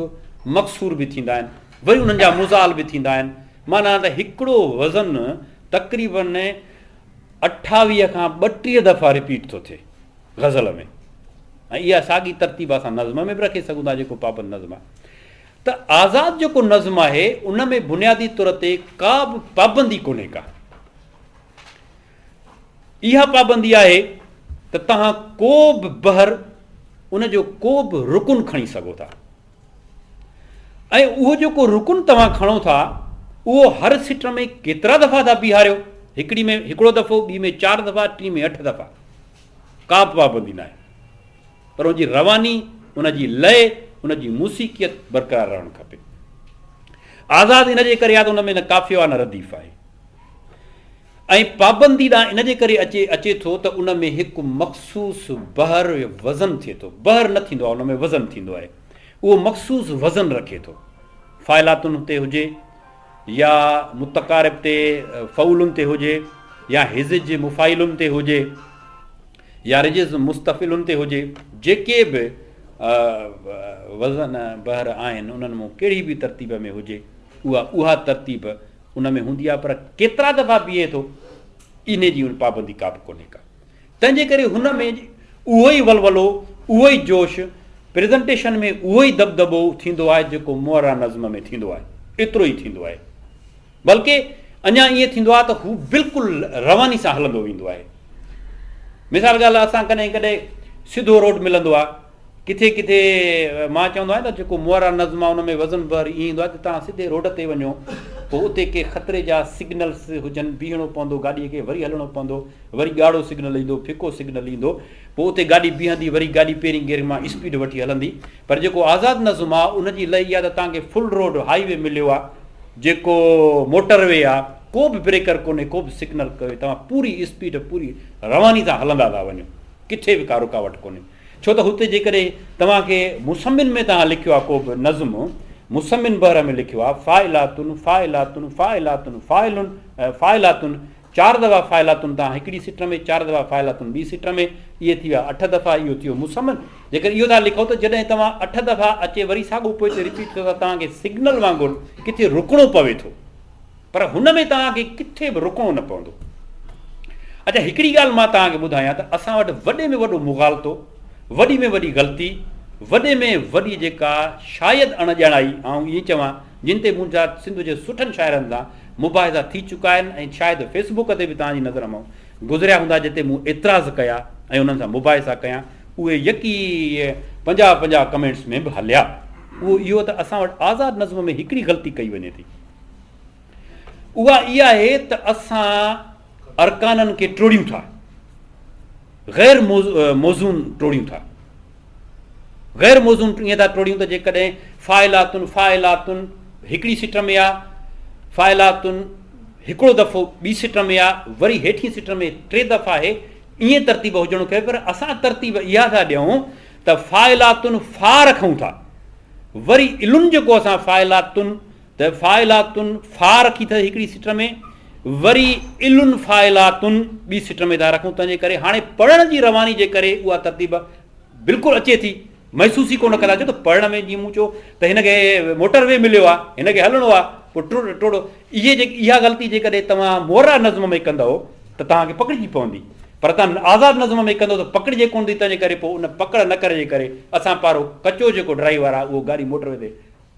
मक़सूर बि थींदा आहिनि, वरी उन्हनि जा मुज़ाल बि थींदा आहिनि। माना त हिकिड़ो वज़न तक़रीबन 28 खां 32 दफ़ा रिपीट थो थिए ग़ज़ल में। ऐं इहा साॻी तरतीब असां नज़्म में बि रखे सघूं था, जेको पाबंद नज़्म आहे। त आज़ादु जेको नज़्म आहे उन में बुनियादी तौर ते का बि पाबंदी कोन्हे का। इहा पाबंदी आहे त तव्हां को बि बहर उनजो को बि रुकुन खणी सघो था, ऐं उहो जेको रुकुन तव्हां खणो था उहो हर सिट में केतिरा दफ़ा था बीहारियो, हिकिड़ी में हिकिड़ो दफ़ो, ॿी में 4 दफ़ा, 3 में 8 दफ़ा, का बि पाबंदी न आहे। पर उनजी रवानी, उनजी लय, उनजी मूसीक़ियत बरक़रार रहणु खपे। आज़ादु इन जे करे आहे त उन में न काफ़ियो आहे न रदीफ़ आहे। ऐं पाबंदी ॾांहुं इन जे करे अचे थो त उन में हिकु मख़सूस बहर वज़न थिए थो। बहर न थींदो आहे, उन में वज़न थींदो आहे। उहो मख़सूस वज़न रखे थो। फ़ाइलातुनि ते हुजे, या मुतक़ारिब ते फ़ऊलुनि ते हुजे, या हिज़िज मुफ़ाइलुनि ते हुजे, या रिजिज़ मुस्तफ़िलुनि ते हुजे, जेके बि वज़न बहर आहिनि उन्हनि मां कहिड़ी बि तरतीब में हुजे, उहा तरतीब उन में हूंदी आहे। पर केतिरा दफ़ा बीहे थो, इन जी पाबंदी का बि कोन्हे का। तंहिंजे करे हुन में उहो ई वलवलो, उहो ई जोश, प्रेज़ेंटेशन में उहो ई दबदबो थींदो आहे जेको मुअरा नज़्म में थींदो आहे। एतिरो ई थींदो आहे। बल्कि अञा ईअं थींदो आहे त हू बिल्कुलु रवानी सां हलंदो वेंदो आहे। मिसाल ॻाल्हि, असां कॾहिं कॾहिं सिधो रोड मिलंदो आहे, किथे किथे मां चवंदो आहियां त जेको मुअरा नज़्म आहे उन में वज़न बहर ईअं ईंदो आहे त तव्हां सिधे रोड ते वञो, पोइ उते के ख़तरे जा सिग्नल्स हुजनि, बीहणो पवंदो, गाॾीअ खे वरी हलणो पवंदो, वरी ॻाढ़ो सिग्नल ईंदो, फिको सिग्नल ईंदो, पोइ उते गाॾी बीहंदी, वरी गाॾी पहिरीं गियर मां स्पीड वठी हलंदी। पर जेको आज़ादु नज़्म आहे उनजी लई आहे त तव्हांखे फुल रोड हाईवे मिलियो आहे, जेको मोटरवे आहे, को बि ब्रेकर कोन्हे, को बि सिग्नल कोन्हे, तव्हां पूरी स्पीड, पूरी रवानी सां हलंदा था वञो, किथे बि का रुकावट कोन्हे। छो त हुते जेकॾहिं तव्हांखे मुसमिन में तव्हां लिखियो आहे को बि नज़्म, मुसमिन बहर में लिखियो आहे फ़ाइलातुन फ़ाइलातुन फ़ाइलातुन फ़ाइलुन फ़ाइलातुन, 4 दफ़ा फ़ाइलातुन तव्हां हिकिड़ी सिट में, 4 दफ़ा फ़ाइलातुन ॿी सिट में, इहे थी विया 8 दफ़ा। इहो थी वियो मुसमिन। जेकर इहो था लिखो त जॾहिं तव्हां 8 दफ़ा अचे वरी साॻियो पोइ हिते रिपीट थियो त तव्हांखे सिग्नल वांगुरु किथे रुकणो पवे थो, पर हुन में तव्हांखे किथे बि रुकणो न पवंदो। अच्छा, हिकिड़ी ॻाल्हि मां तव्हांखे ॿुधायां त असां वटि वॾे में वॾो मुग़ालतो, वॾी में वॾी ग़लती, वॾे में वॾी जेका शायदि अणॼाणाई, ऐं ईअं चवां जिन ते मुंहिंजा सिंध जे सुठनि शाइरनि सां मुबाहिज़ा थी चुका आहिनि, ऐं शायदि फेसबुक ते बि तव्हांजी नज़र मां गुज़रिया हूंदा जिते मूं एतिराज़ कया ऐं उन्हनि सां मुबाहिज़ा कया, उहे यकी 50-50 कमेंट्स में बि हलिया। उहो इहो त असां वटि आज़ादु नज़्म में हिकिड़ी ग़लती कई वञे थी, उहा इहा आहे त असां अरकाननि खे टोड़ियूं था, ग़ैर मौज़ून टोड़ियूं था। ग़ैर मौज़ून ईअं था टोड़ियूं त जेकॾहिं फ़ाइलातुन फ़ाइलातुन हिकिड़ी सिट में आहे, फ़ाइलातुन हिकिड़ो दफ़ो ॿी सिट में आहे, वरी हेठीं सिट में 3 दफ़ा आहे, ईअं तरतीब हुजणो खपे। पर असां तरतीब इहा था ॾियूं त फ़ाइलातुन फ़ा रखूं था, वरी इलुन जेको असां फ़ाइलातुन त फ़ाइलातुन फ़ा रखी अथसि हिकिड़ी सिट में, वरी इलुन फ़ाइलातुन ॿी सिट में था रखूं। तंहिंजे करे हाणे पढ़ण जी रवानी जे करे उहा तरतीब बिल्कुलु अचे थी, महसूस ई कोन कंदा। छो त पढ़ण में जीअं मूं चयो त हिनखे मोटरवे मिलियो आहे, हिनखे हलणो आहे, पोइ टोड़ो। इहा ग़लती जेकॾहिं तव्हां मुअरा नज़्म में कंदव त तव्हांखे पकड़िजी पवंदी, पर तव्हां आज़ादु नज़्म में कंदव त पकड़िजे कोन थी। तंहिंजे करे पोइ उन पकड़ न करे जे करे असां पारो कचो जेको ड्राइवर आहे उहो गाॾी मोटरवे ते,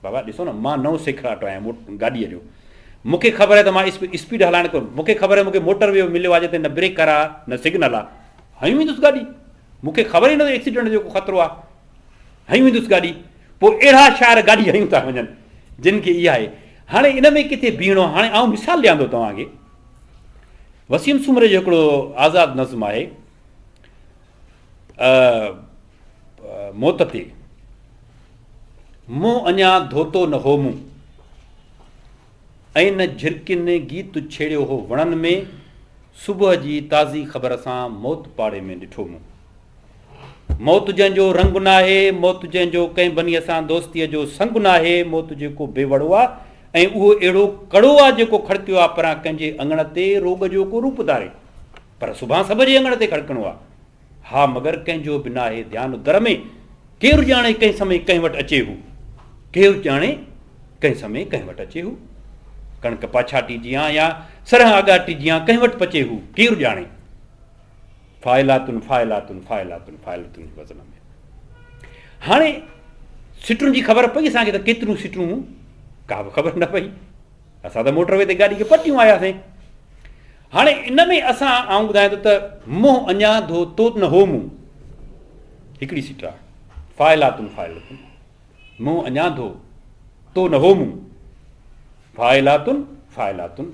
बाबा ॾिसो न, मां नओं सिखराटो आहियां गाॾीअ जो, मूंखे ख़बर आहे त मां स्पीड हलाइण कोन, मूंखे ख़बर आहे मूंखे मोटरवे मिलियो आहे जिते न ब्रेकर आहे न सिग्नल आहे, हयूं वेंदुसि गाॾी, मूंखे ख़बर ई न एक्सीडेंट जो ख़तरो आहे, हयूं वेंदुसि गाॾी। पोइ अहिड़ा शाइर गाॾी हयूं था वञनि जिन खे इहा आहे। हाणे इन में किथे बीहणो, हाणे आउं मिसाल ॾियां थो तव्हांखे। वसीम सुमरे जो हिकिड़ो आज़ादु नज़्म आहे मौत ते, मूं अञा धोतो न हो मूं, ऐं न झिरकिन गीत छेड़ियो हो वणनि में, सुबुह जी ताज़ी ख़बर सां मौत पाड़े में ॾिठो मूं। मौत जंहिंजो रंग न आहे, मौत जंहिंजो कंहिं बनीअ सां दोस्तीअ जो संग न आहे, मौत जेको बेवड़ो आहे ऐं उहो अहिड़ो कड़ो आहे जेको खड़कियो आहे परां कंहिंजे अङण ते रोग जो को रूप धारे, पर सुभाणे सभ जे अङण ते खड़कणो आहे। हा मगर कंहिंजो बि न आहे ध्यानु दर में, केरु ॼाणे कंहिं समय कंहिं वटि अचे हू, केरु ॼाणे कंहिं समय कंहिं वटि अचे हू, कणिक पाछाटी जियां या सरह आगाटी जियां कंहिं वटि पचे हू, केरु ॼाणे। फाइलातुन फाइलातुन फाइलातुन फाइलातुन वज़न में। हाणे सिटरुनि जी ख़बर पई असांखे त केतिरियूं सिटरूं, का बि ख़बर न पई, असां त मोटरवे ते गाॾी खे पटियूं आयासीं। हाणे इन में असां आऊं ॿुधायां थो त मुंहुं अञा धो तो न हो मुंहुं, हिकिड़ी सिट आहे। फाइलातुन फाइलातुन, मुंहुं अञा धो तो न हो मुंहुं, फाइलातुन फाइलातुन,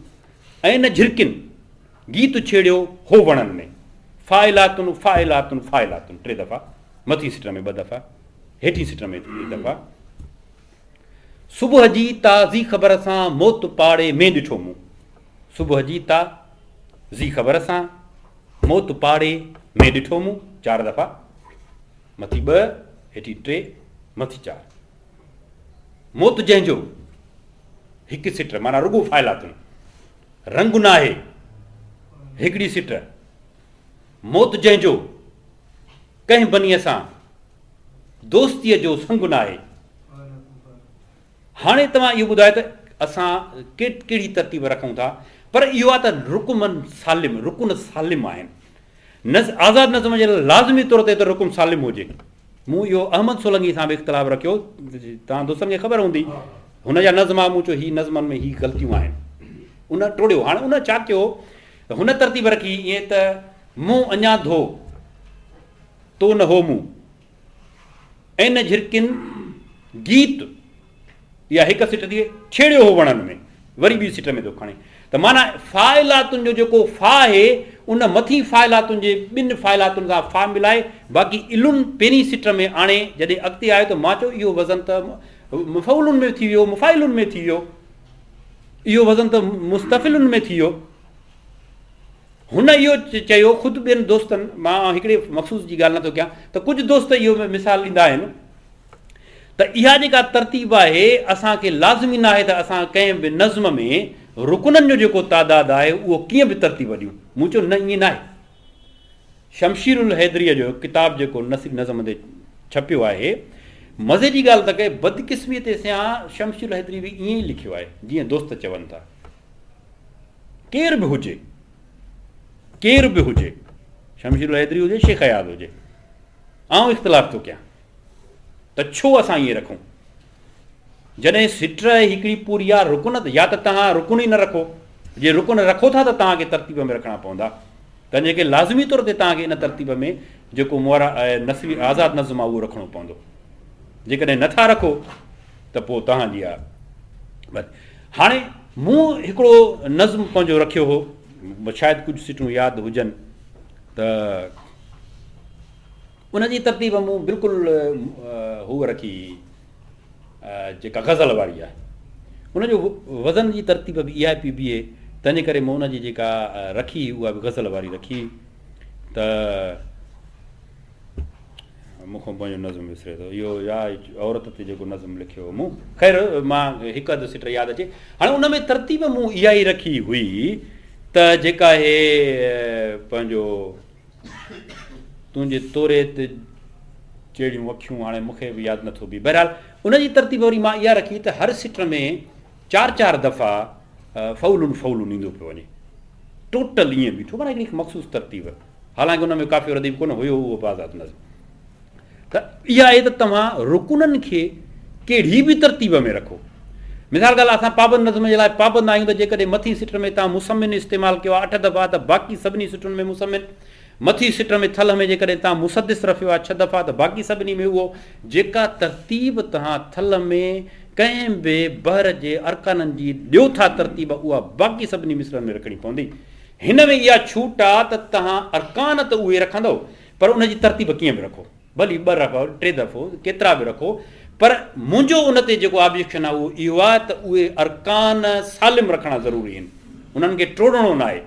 ऐं न झिरकिन गीत छेड़ियो हो वणनि में। फाइलातुन फाइलातुन फाइलातुन 3 दफ़ा, मथी सिट में 2 दफ़ा, हेठी सिट में 3 दफ़ा। सुबुह जी ताज़ी ख़बर सां मौत पाड़े में ॾिठो मूं, सुबुह जी ताज़ी ख़बर सां मौत पाड़े में ॾिठो मूं 4 दफ़ा, मथी 2, हेठी 3, मथी 4। मौत जंहिंजो, हिकु सिट माना रुगो फाइलातुन, रंग न आहे, हिकिड़ी सिट। मौत जंहिंजो कंहिं बनीअ सां दोस्तीअ जो संग न आहे। हाणे तव्हां इहो ॿुधायो त असां कहिड़ी तरतीब रखूं था, पर इहो आहे त रुकुन सालिम आहिनि। आज़ादु नज़म जे लाइ लाज़मी तौर ते त रुकुन सालिम हुजे। मूं इहो अहमद सोलंगी सां बि इख़्तिलाफ़ रखियो, तव्हां दोस्तनि खे ख़बर हूंदी, हुनजा नज़म मूं चयो ही नज़मनि में ही ग़लतियूं आहिनि, उन टोड़ियो। हाणे उन छा कयो, हुन तरतीब रखी ईअं त मुंहुं अञा धो तो न हो मुंहुं, ऐं न झिरकिन गीत, इहा हिकु सिट थी छेड़ियो हो वणनि में, वरी ॿी सिट में थो खणे। त माना फाइलातुन जो जेको फा आहे उन मथी फाइलातुन जे 2 फाइलातुन सां फा मिलाए बाक़ी इलुन पहिरीं सिट में आणे जॾहिं अॻिते आयो त मां चयो इहो वज़न त मुफ़उलुन में थी वियो, मुफ़ाइलुन में थी वियो, इहो वज़न त मुस्तफ़िलुन में थी वियो। हुन इहो चयो ख़ुदि ॿियनि दोस्तनि, मां हिकिड़े मख़सूस जी ॻाल्हि नथो कयां, त कुझु दोस्त इहो मिसाल ॾींदा आहिनि त इहा जेका तरतीब आहे असांखे लाज़मी न आहे त असां कंहिं बि नज़्म में रुकुननि जो जेको तादादु आहे उहो कीअं बि तरतीब ॾियूं। मूं चयो न, ईअं न आहे। शमशीरुल हैदरीअ जो किताबु जेको नसीर नज़म ते छपियो आहे, मज़े जी ॻाल्हि त कहे बदकिस्मीअ ते सां शमशीरुल हैदरी बि ईअं ई लिखियो आहे जीअं दोस्त चवनि था। केर बि हुजे, केर बि हुजे, शमशीरुल हैदरी हुजे, शेख हयात हुजे, आउं इख़्तिलाफ़ थो कयां त छो असां ईअं रखूं। जॾहिं सिट हिकिड़ी पूरी आहे रुकुन, या त तव्हां रुकुन ई न रखो, जे रुकुन रखो था त तव्हांखे तरतीब में रखणा पवंदा, त जेके लाज़मी तौर ते तव्हांखे इन तरतीब में जेको मुआरा नसवी आज़ादु नज़्म आहे उहो रखणो पवंदो। जेकॾहिं नथा रखो त पोइ तव्हांजी आहे। हाणे मूं हिकिड़ो नज़्म पंहिंजो रखियो हो, शायदि कुझु सिटूं यादि हुजनि, त उनजी तरतीब मूं बिल्कुलु हूअ रखी जेका ग़ज़ल वारी आहे, उनजो वज़न जी तरतीब बि इहा पई बीहे, तंहिंजे करे मूं उनजी जेका रखी उहा बि ग़ज़ल वारी रखी। त मूंखां पंहिंजो नज़्म विसरे थो इहो, या औरत ते जेको नज़्म लिखियो मूं, ख़ैर मां हिकु अधु सिट यादि अचे। हाणे उन में तरतीब मूं इहा ई रखी हुई त जेका हे पंहिंजो तुंहिंजे तोरे ते जहिड़ियूं अखियूं, हाणे मूंखे बि यादि नथो बि, बहरहाल उनजी तरतीब वरी मां इहा रखी त हर सिट में 4-4 दफ़ा फ़ौलुन ईंदो पियो वञे, टोटल ईअं बीठो, माना हिकिड़ी मख़सूस तरतीब। हालांकि हुन में काफ़ी रदीब कोन हुयो उहो आज़ादु नज़्म। त इहा आहे त तव्हां रुकुननि खे कहिड़ी बि तरतीब में रखो। मिसाल ॻाल्हि, असां पाबंद नज़्म जे लाइ पाबंद आहियूं त जेकॾहिं मथी सिट में तव्हां मुसमिन इस्तेमालु कयो आहे 8 दफ़ा त बाक़ी सभिनी सिटुनि में मुसमिन, मथी सिट में थल में जेकॾहिं तव्हां मुसदिस रखियो आहे 6 दफ़ा त बाक़ी सभिनी में उहो। जेका तरतीब तव्हां थल में कंहिं बि बहर जे अरकाननि जी ॾियो था तरतीब, उहा बाक़ी सभिनी मिसरनि में रखणी पवंदी। हिन में इहा छूट आहे त तव्हां अरकान त उहे रखंदव, पर उनजी तरतीब कीअं बि रखो, भली 2 दफ़ो 3 दफ़ो केतिरा बि रखो, पर मुंहिंजो उन ते जेको ऑब्जेक्शन आहे उहो इहो आहे त उहे अरकान सालिम रखणा ज़रूरी आहिनि, उन्हनि खे टोड़णो न आहे।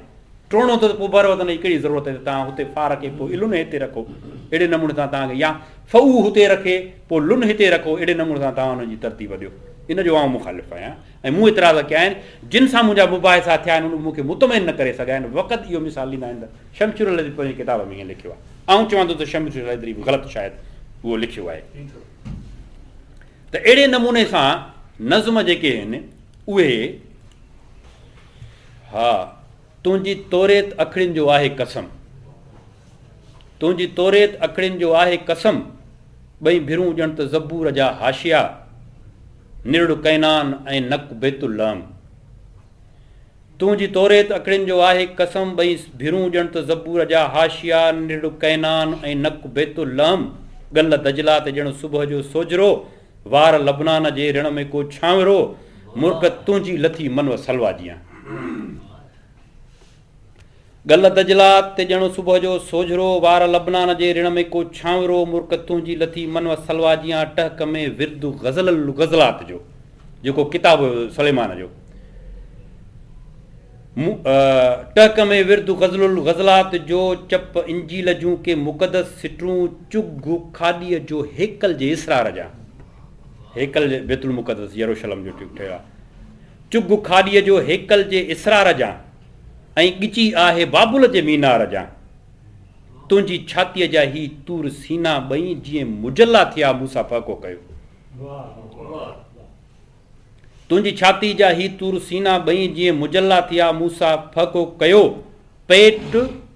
टोड़ो त पोइ भरो त न कहिड़ी ज़रूरत आहे तव्हां हुते फा रखे पोइ इलुन हिते रखो, अहिड़े नमूने सां तव्हांखे, या फऊ हुते रखे पोइ लुन हिते रखो, अहिड़े नमूने सां तव्हां हुनजी तरतीब ॾियो। इन जो आउं मुखालिफ़ आहियां ऐं मूं एतिराज़ कया आहिनि जिन सां मुंहिंजा मुबाहिसा थिया आहिनि उन मूंखे मुतमइन न करे सघिया आहिनि। वक़्तु इहो मिसाल ॾींदा आहिनि त शमशुर लदी पंहिंजी किताब में ईअं लिखियो आहे, आउं चवां थो त शमशुर लदी बि ग़लति शायदि उहो लिखियो आहे। त अहिड़े नमूने सां नज़्म जेके आहिनि उहे, हा तुंहिंजी तोरेत अखड़ियुनि जो आहे कसम, तुंहिंजी तोरेत अखड़ियुनि जो आहे कसम, ॿई भिरूं ॼण त ज़बूर जा हाशिया, निरड़ कैनान ऐं नक बेतुल्लाम। तुंहिंजी तोरेत अखड़ियुनि जो आहे कसम, ॿई भिरूं ॼण त ज़बूर जा हाशिया, निरड़ कैनान ऐं नक बेतुल्लाम। गल दजला ते ॼण सुबुह जो सोजरो, वार लबनान जे ऋण में को छांवरो, मुर्क तुंहिंजी लथी मनव सलवा जियां। गल दजला ते ॼण सुबुह जो सोजरो, वार लबनान जे ऋण में को छांवरो, मुर्क तुंहिंजी लथी मनव सलवा जियां। टहक में विर्दु गज़ल गज़लात जो, जेको किताब सलेमान जो, टहक में विर्दु गज़ल गज़लात जो, चप इंजील जूं के मुक़दस सिटरूं, चुग खाॾीअ जो हेकल जे इसरार जा, हेकल जे बैतुल मुक़दस यरूशलम जो ठहियो आहे, चुग खाॾीअ जो हेकल जे इसरार जा, ऐं ॻिची आहे बाबुल जे मीनार जा। तुंहिंजी छातीअ जा ही तूर सीना ॿई, जीअं मुजल्ला थिया मूंसां फ़को कयो। तुंहिंजी छाती जा ही तूर सीना ॿई, जीअं मुजल्ला थिया मूंसां फ़को कयो। पेट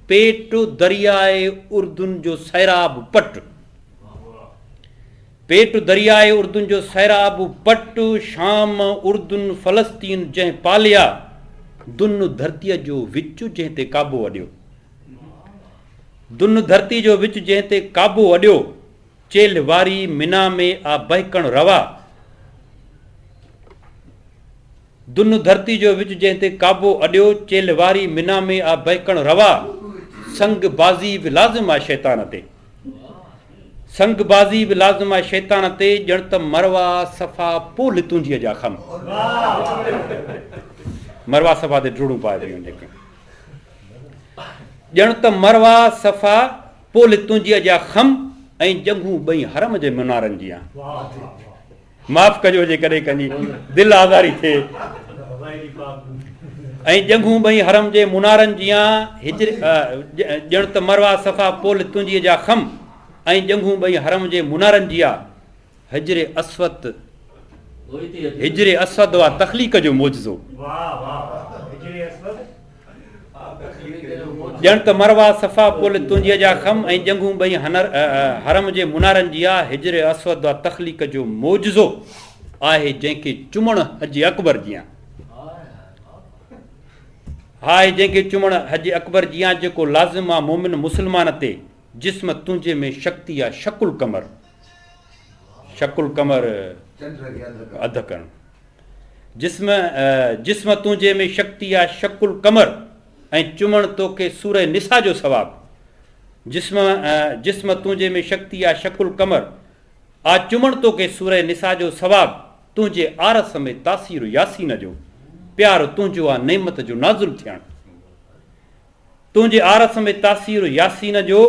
पेट दरियाए उर्दुन जो सैराब पट, पेट दरियाए उर्दुन जो सैराब पट, शाम उर्दुन फ़लस्तीन जंहिं पालिया, दुन धरतीअ जो विच जंहिं ते काबो अॾियो, दुन धरती जो विच जंहिं ते काबो अॾियो। चेल वारी मिना में आ बहकण रवा, दुन धरती जो विच जंहिं ते काबो अॾियो, चेल वारी मिना में आ बहकण रवा। संग बाज़ी बि लाज़िम आहे शैतान ते, संग बाज़ी बि लाज़िम आहे शैतान ते, ॼण त मरवा सफ़ा पोल तुंहिंजीअ जा खम। मरवा सफ़ा ते डुड़ूं पाए रहियूं जेके, ॼण त मरवा सफ़ा पोल तुंहिंजीअ जा खम, ऐं जंघूं ॿई हरम जे मुनारनि जी आहे। माफ़ कजो जे कॾहिं कंहिंजी दिलि आज़ारी थिए। ऐं जंघूं ॿई हरम जे मुनारनि जी आहे, ॼण त मरवा सफ़ा पोल तुंहिंजीअ जा खम, ऐं जंघूं ॿई हरम जे मुनारनि जी आहे। हिजरे अस्वद, हिजरे अस्वद वा तख़लीक़ जो मोजज़ो, ॼण त मरवा सफ़ा पोल तुंहिंजीअ जा खम, ऐं जंघूं ॿई हरम जे मुनारनि जी आहे। हिजरे अस्वद वा तख़लीक़ जो मोजज़ो आहे, जंहिंखे चुमण हज अकबर जी आहे, हाय जंहिंखे चुमण हज अकबर जी आहे, जेको लाज़िम आहे मोमिन मुस्लमान ते। जिस्म तुंहिंजे में शक्ति आहे शकुल कमर, शकुल कमर अध करण। जिस्म तुंहिंजे में शक्ति आहे शकुल कमर, ऐं चुमण तोखे सूरह निसा जो सवाबु। जिस्म तुंहिंजे में शक्ति आहे शकुल कमर, आ चुमण तोखे सूरह निसा जो सवाबु। तुंहिंजे आरस में तासीर यासीन जो, प्यार तुंहिंजो आहे नेमत जो नाज़ुल थियणु। तुंहिंजे आरस में तासीर यासीन जो,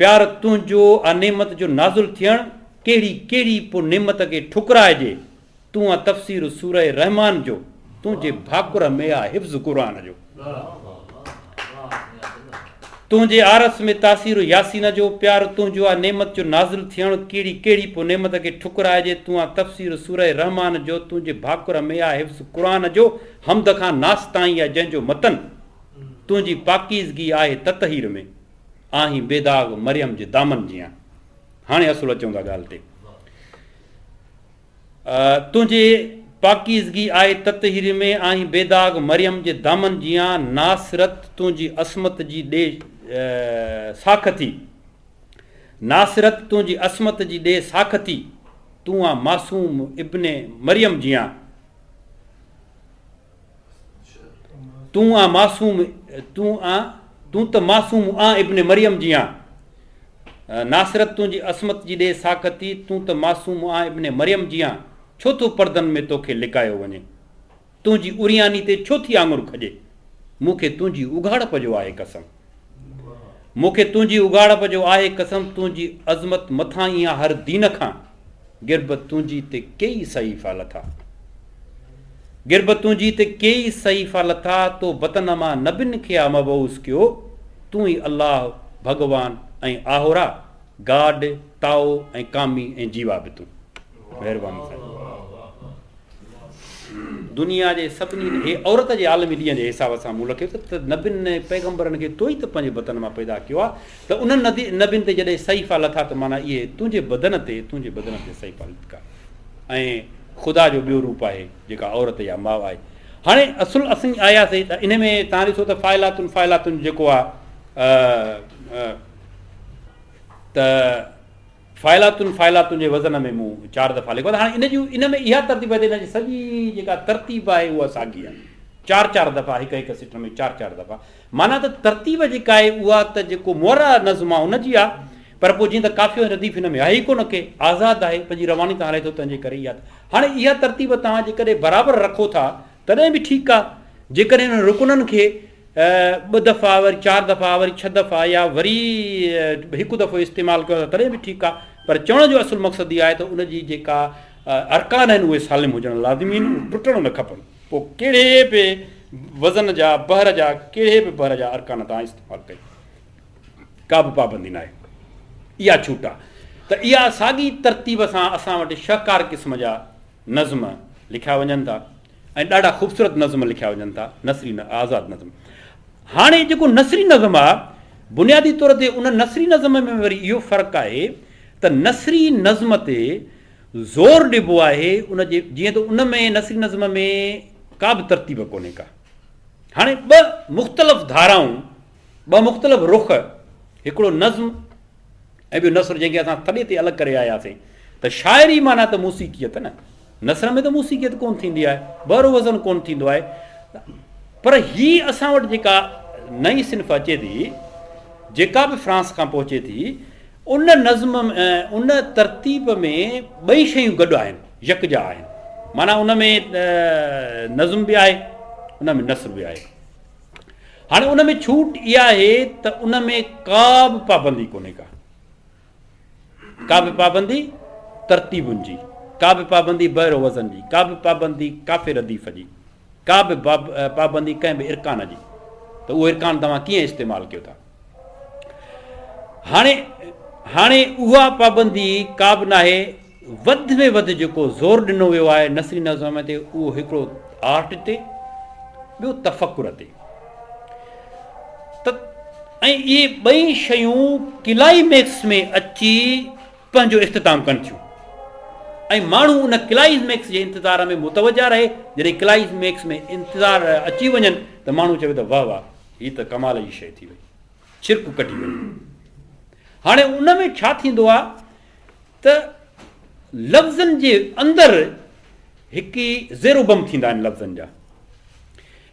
प्यार तुंहिंजो आहे नेमत जो नाज़ुल थियणु। कहिड़ी कहिड़ी पोइ नेमत खे ठुकराइजे, तूं आहे तफ़सीर सूरह रहमान जो, तुंहिंजे भाकुर में आहे हिफ़्ज़ क़ुरान जो। तुंहिंजे आरस में तासीर यासीन जो, प्यार तुंहिंजो आहे नेमत जो नाज़िल थियणु। कहिड़ी कहिड़ी पोइ नेमत खे ठुकराइजे, तूं आहे तफ़सीर सूरह रहमान जो, तुंहिंजे भाकुर में आहे हिफ़्ज़ क़ुरान जो। हमद खां नास ताईं आहे जंहिंजो मतन, तुंहिंजी पाकीज़गी आहे ततहीर में, आहीं बेदाग मरियम जे दामन जी आहे। हाणे असुलु अचूं था ॻाल्हि ते। तुंहिंजे पाकीज़गी आहे ततहीर में, आहीं बेदाग मरियम जे दामन जी आहे। नासरत तुंहिंजी असमत जी ॾे साख थी, नासरत तुंहिंजी असमत जी ॾे साख थी। तूं आहे मासूम इब्ने मरियम जी आहे, तूं आहे मासूम, तूं त मासूम आ इब्ने मरियम जी आहे। नासरत तुंहिंजी असमत जी ॾे साख थी, तूं त मासूम आ इब्ने मरियम जी आहे। छो थो परदनि में तोखे लिकायो वञे, तुंहिंजी उरियानी ते छो थी आङुर खॼे। मूंखे तुंहिंजी उघाड़प जो आहे कसम, मूंखे तुंहिंजी उघाड़प जो आहे कसम, तुंहिंजी अज़मत मथां ई आहे हर दीन खां, गिरबत तुंहिंजी ते कई सहीफ़ा लथा, गिरबत तुंहिंजी ते कई सहीफ़ा लथा, तो बतन मां नबिन खे आ मबऊस कयो, तूं ई अल्लाह भॻवान ऐं आहोरा, गाड ताओ ऐं कामी ऐं जीवा बि तूं। महिरबानी साईं। दुनिया जे सभिनी हे औरत जे आलमी ॾींहं जे हिसाब सां मूं लिखियो त नबिन पैगंबरनि खे तो ई त पंहिंजे बदन मां पैदा कयो आहे, त उन्हनि नबिन ते जॾहिं सहीफ़ा लथा त माना इहे तुंहिंजे बदन ते सहीफ़ा लिखा, ऐं ख़ुदा जो ॿियो रूप आहे जेका औरत या माउ आहे। हाणे असुल असीं आयासीं त इन में तव्हां ॾिसो त फ़ाइलातुन जेको आहे त फ़ाइलातुन जे वज़न में मूं 4 दफ़ा लिखो। हाणे इन में इहा तरतीब आहे, हिन जी सॼी जेका तरतीब आहे उहा साॻी आहे, 4 दफ़ा हिक सिट में 4 दफ़ा, माना त तरतीब जेका आहे उहा त जेको मोरा नज़्म आहे उनजी आहे, पर पोइ जीअं त काफ़ियो ऐं रदीफ़ हिन में आहे ई कोन के, आज़ादु आहे, पंहिंजी रवानी तां हले थो, तंहिंजे करे इहा। हाणे इहा तरतीब तव्हां जेकॾहिं बराबरि रखो था तॾहिं बि ठीकु आहे, जेकॾहिं हिन रुकननि खे 2 दफ़ा वरी 4 दफ़ा वरी 6 दफ़ा या वरी हिकु दफ़ो इस्तेमालु कयो त तॾहिं बि ठीकु आहे, पर चवण जो असुलु मक़सदु इहा आहे त उनजी जेका अरकान आहिनि उहे सालिम हुजण लाज़मी आहिनि, टुटणु न खपनि। पोइ कहिड़े बि वज़न जा बहर जा कहिड़े बि बहर जा अरकान तव्हां इस्तेमालु कयो, का बि पाबंदी न आहे, इहा छूट आहे। त इहा साॻी तरतीब सां असां वटि शाहकार क़िस्म जा नज़्म लिखिया वञनि था ऐं ॾाढा ख़ूबसूरत नज़्म लिखिया वञनि था, नसरी आज़ादु नज़्म। हाणे जेको नसरी नज़्म आहे, बुनियादी तौर ते उन नसरी नज़्म में वरी इहो फ़र्क़ु आहे त नसरी नज़्म ते ज़ोर ॾिबो आहे उनजे, जीअं त उन में नसरी नज़्म में का बि तरतीब कोन्हे का। हाणे 2 मुख़्तलिफ़ धाराऊं, 2 मुख़्तलिफ़ रुख़, हिकिड़ो नज़्म ऐं ॿियो नसर, जंहिंखे असां तॾहिं ते अलॻि करे आयासीं त शाइरी माना त मूसीक़ियत न, नसर में त मूसीक़ियत कोन थींदी आहे, बहरो वज़न कोन थींदो आहे, पर हीअ असां वटि जेका नई सिन्फ़ अचे थी, जेका बि फ्रांस खां पहुचे थी, उन नज़्म उन तरतीब में 2 शयूं गॾु आहिनि, यकजा आहिनि, माना उन में नज़्म बि आहे, उन में नसर बि आहे। हाणे उन में छूट इहा आहे त उन में का बि पाबंदी कोन्हे का बि पाबंदी तरतीबुनि जी, का बि पाबंदी बहरो वज़न जी, का बि पाबंदी काफ़े रदीफ़ जी, का बि पाबंदी कंहिं बि इरकान जी, त उहो इरकान तव्हां कीअं इस्तेमालु कयो था। हाणे उहा पाबंदी का बि न आहे, वधि में वधि जेको ज़ोर ॾिनो वियो आहे नसरी नज़्म ते, उहो हिकिड़ो आर्ट ते, ॿियो तफ़कुर ते, ऐं इहे 2 शयूं क्लाइमेक्स में अची पंहिंजो इख़्तिताम कनि थियूं, ऐं माण्हू उन क्लाइमेक्स जे इंतज़ार में मुतवजा रहे। जॾहिं क्लाइमेक्स में इंतज़ार अची वञनि त माण्हू चवे त वाह वाह, हीअ त कमाल जी शइ थी वई, छिरक कटी वई। हाणे उन में छा थींदो आहे त लफ़्ज़नि जे अंदरि हिकु ज़ेरो बम थींदा आहिनि लफ़्ज़नि जा।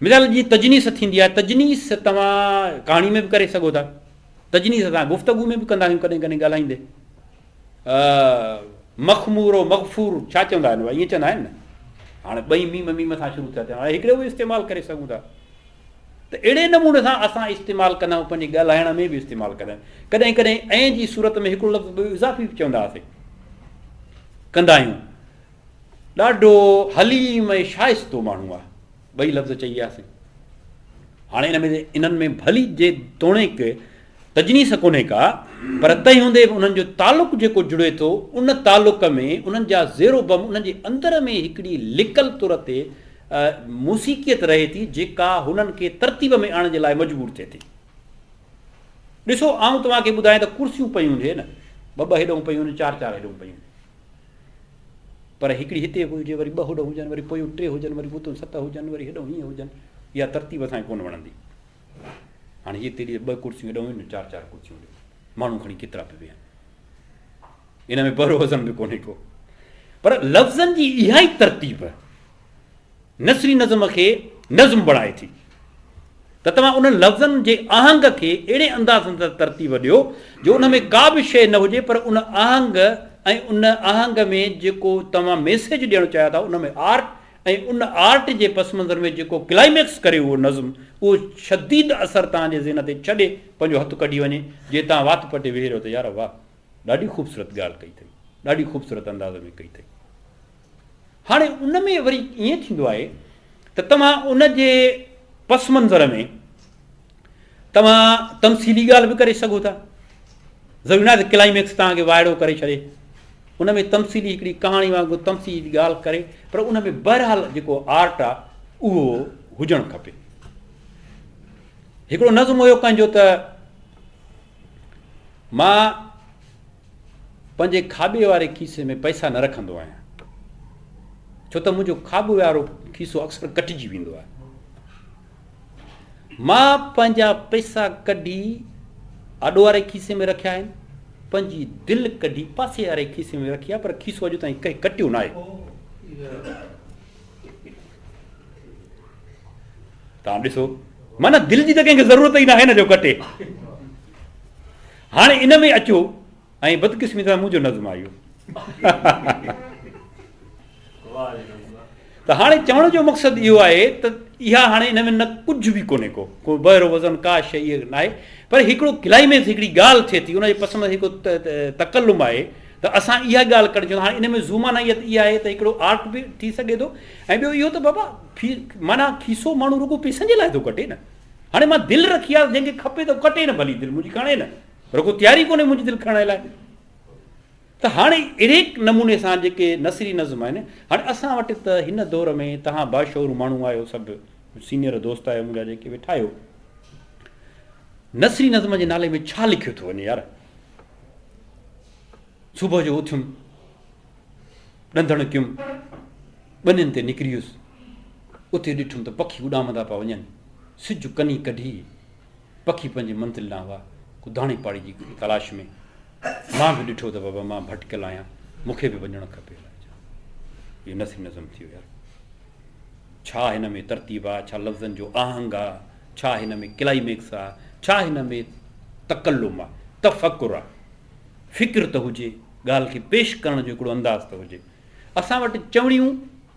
मिसाल जीअं तजनीस थींदी आहे, तजनीस तव्हां कहाणी में बि करे सघो था, तजनीस असां गुफ़्तगू में बि कंदा आहियूं कॾहिं कॾहिं ॻाल्हाईंदे। मखमूर मग़फ़ूर छा चवंदा आहिनि, ईअं चवंदा आहिनि न, हाणे 2 मीम सां शुरू थिया थिया, हाणे हिकिड़ो बि इस्तेमालु करे सघूं था। त अहिड़े नमूने सां असां इस्तेमालु कंदा आहियूं, पंहिंजे ॻाल्हाइण में बि इस्तेमालु कंदा आहियूं। कॾहिं कॾहिं ऐं जी सूरत में हिकिड़ो लफ़्ज़ ॿियो इज़ाफ़ी बि चवंदा हुआसीं, कंदा आहियूं। ॾाढो हलीम ऐं शाइस्तो माण्हू आहे, 2 लफ़्ज़ चई वियासीं। हाणे इन्हनि में भली जे तोणीक तजनीस कोन्हे का, पर तंहिं हूंदे बि उन्हनि जो तालुक़ु जेको जुड़े थो, उन तालुक़ में उन्हनि जा ज़ेरो बम, उन्हनि जे अंदर में हिकिड़ी लिकल तौर ते मूसीक़ियत रहे थी, जेका हुननि खे तरतीब में आणण जे लाइ मजबूर थिए थी। ॾिसो, आऊं तव्हांखे ॿुधायां त कुर्सियूं पयूं हुजे न, 2 हेॾो पयूं आहिनि, 4 हेॾो पयूं, पर हिकिड़ी हिते हुजे, वरी 2 होॾो हुजनि, वरी पोयूं 3 हुजनि, वरी पोइ 7 हुजनि, वरी हेॾो हीअं हुजनि, इहा तरतीब असांखे कोन वणंदी। हाणे हिते 2 कुर्सियूं हेॾो आहिनि, 4 कुर्सियूं हेॾो, माण्हू खणी केतिरा पिया वेहनि, इन में बहरो वज़न बि कोन्हे को। पर लफ़्ज़नि जी इहा ई तरतीब नसरी नज़्म खे नज़्म बणाए थी, त तव्हां उन लफ़्ज़नि जे आहंग खे अहिड़े अंदाज़ सां तरतीब ॾियो जो उन में का बि शइ न हुजे, पर उन आहंग ऐं उन आहंग में जेको तव्हां मैसेज ॾियणु चाहियो था, उन में आर्ट ऐं उन आर्ट जे पस मंज़र में जेको क्लाइमेक्स करे उहो नज़्म, उहो शदीद असरु तव्हांजे ज़हन ते छॾे पंहिंजो हथु कढी वञे, जे तव्हां वात पटे वेही रहियो त यार वाह, ॾाढी ख़ूबसूरत ॻाल्हि कई अथई, ॾाढी ख़ूबसूरत अंदाज़ में कई अथई। हाणे उन में वरी ईअं थींदो आहे त तव्हां उन जे पस मंज़र में तव्हां तमसीली ॻाल्हि बि करे सघो था। ज़रूरी न आहे त क्लाइमेक्स तव्हांखे वाइड़ो करे छॾे, उन में तमसीली हिकिड़ी कहाणी वांगुरु तमसीली ॻाल्हि करे, पर उन में बहरहाल जेको आर्ट आहे उहो हुजणु खपे। हिकिड़ो नज़्म हुयो कंहिंजो त मां पंहिंजे खाॿे वारे खीसे में पैसा न रखंदो आहियां, छो त मुंहिंजो खाॿो वारो खीसो अक्सर कटिजी वेंदो आहे। मां पंहिंजा पैसा कढी आॾो वारे खीसे में रखिया आहिनि, पंहिंजी दिलि कढी पासे वारे खीसे में रखी आहे, पर खीसो अॼु ताईं कंहिं कटियो न आहे। तव्हां ॾिसो, माना दिलि जी त कंहिंखे ज़रूरत ई न आहे न जो कटे। हाणे इन में अचो ऐं बदकिस्मती सां मुंहिंजो नज़्म आयो त हाणे चवण जो मक़सदु इहो आहे त इहा हाणे इन में न कुझु बि कोन्हे को बहिरो वज़न का शइ इहा न आहे, पर हिकिड़ो क्लाइमेक्स हिकिड़ी ॻाल्हि थिए थी, उनजे पसंदि हिकिड़ो तकल्लुम आहे त असां इहा ॻाल्हि कढी। हाणे इन में ज़ूमानाइयत इहा आहे त हिकिड़ो आर्ट बि थी सघे थो, ऐं ॿियो इहो त बाबा माना खीसो माण्हू रुॻो पैसनि जे लाइ थो कटे न। हाणे मां दिलि रखी आहे, जंहिंखे खपे त कटे न, भली दिलि मुंहिंजी खणे न, रुॻो तयारी कोन्हे मुंहिंजी दिलि खणण लाइ। त हाणे अहिड़े नमूने सां जेके नसरी नज़्म आहिनि, हाणे असां वटि त हिन दौर में तव्हां बाशऊर माण्हू आहियो, सभु सीनियर दोस्त आहियो मुंहिंजा जेके वेठा आहियो, नसरी नज़्म जे नाले में छा लिखियो थो वञे यार। सुबुह जो उथियुमि, ॾंधण कयुमि, ॿनियुनि ते निकिरियुसि, उते ॾिठुमि त पखी उॾामंदा पिया वञनि, सिज कनी कढी पखी पंहिंजे मंज़िल ॾांहुं हुआ, को दाणे पाड़ी जी तलाश में। मां बि ॾिठो त बाबा मां भटकियल आहियां, मूंखे बि वञणु खपे। इहो नसरी नज़्म थियो यार। छा हिन में तरतीब आहे, छा लफ़्ज़नि जो आहंग आहे, छा हिन में क्लाइमेक्स आहे, छा हिन में तकल्लुम आहे, तफ़कुर आहे, फ़िक्र त हुजे, ॻाल्हि खे पेश करण जो हिकिड़ो अंदाज़ त हुजे। असां वटि चवणियूं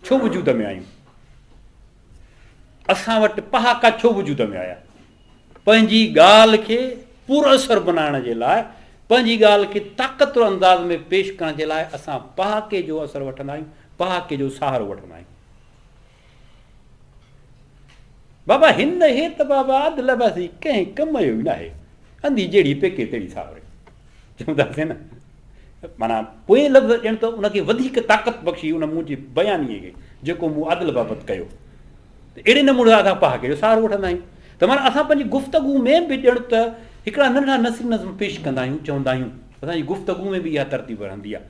छो वजूद में आयूं, असां वटि पहाका छो वजूद में आया, पंहिंजी ॻाल्हि खे पूरो असर बनाइण जे लाइ, पंहिंजी ॻाल्हि खे ताक़तवर अंदाज़ में पेश करण जे लाइ असां पहाके जो असरु वठंदा आहियूं, पहाके जो सहारो वठंदा आहियूं। बाबा हिन हे त बाबा अधु लबासी कंहिं कम जो ई न आहे, अंधी जहिड़ी पेके तहिड़ी सावरे चवंदासीं न। माना पोइ लफ़्ज़ ॼण त उनखे वधीक ताक़त बख़्शी उन मुंहिंजे बयानीअ खे जेको मूं अदल बाबति कयो, त अहिड़े नमूने असां पहाके जो सहारो वठंदा आहियूं। त माना असां पंहिंजी गुफ़्तगू में बि ॼण त हिकिड़ा नंढा नसरी नज़्म पेश कंदा आहियूं, चवंदा आहियूं, असांजी गुफ़्तगू में बि इहा तरतीब रहंदी आहे।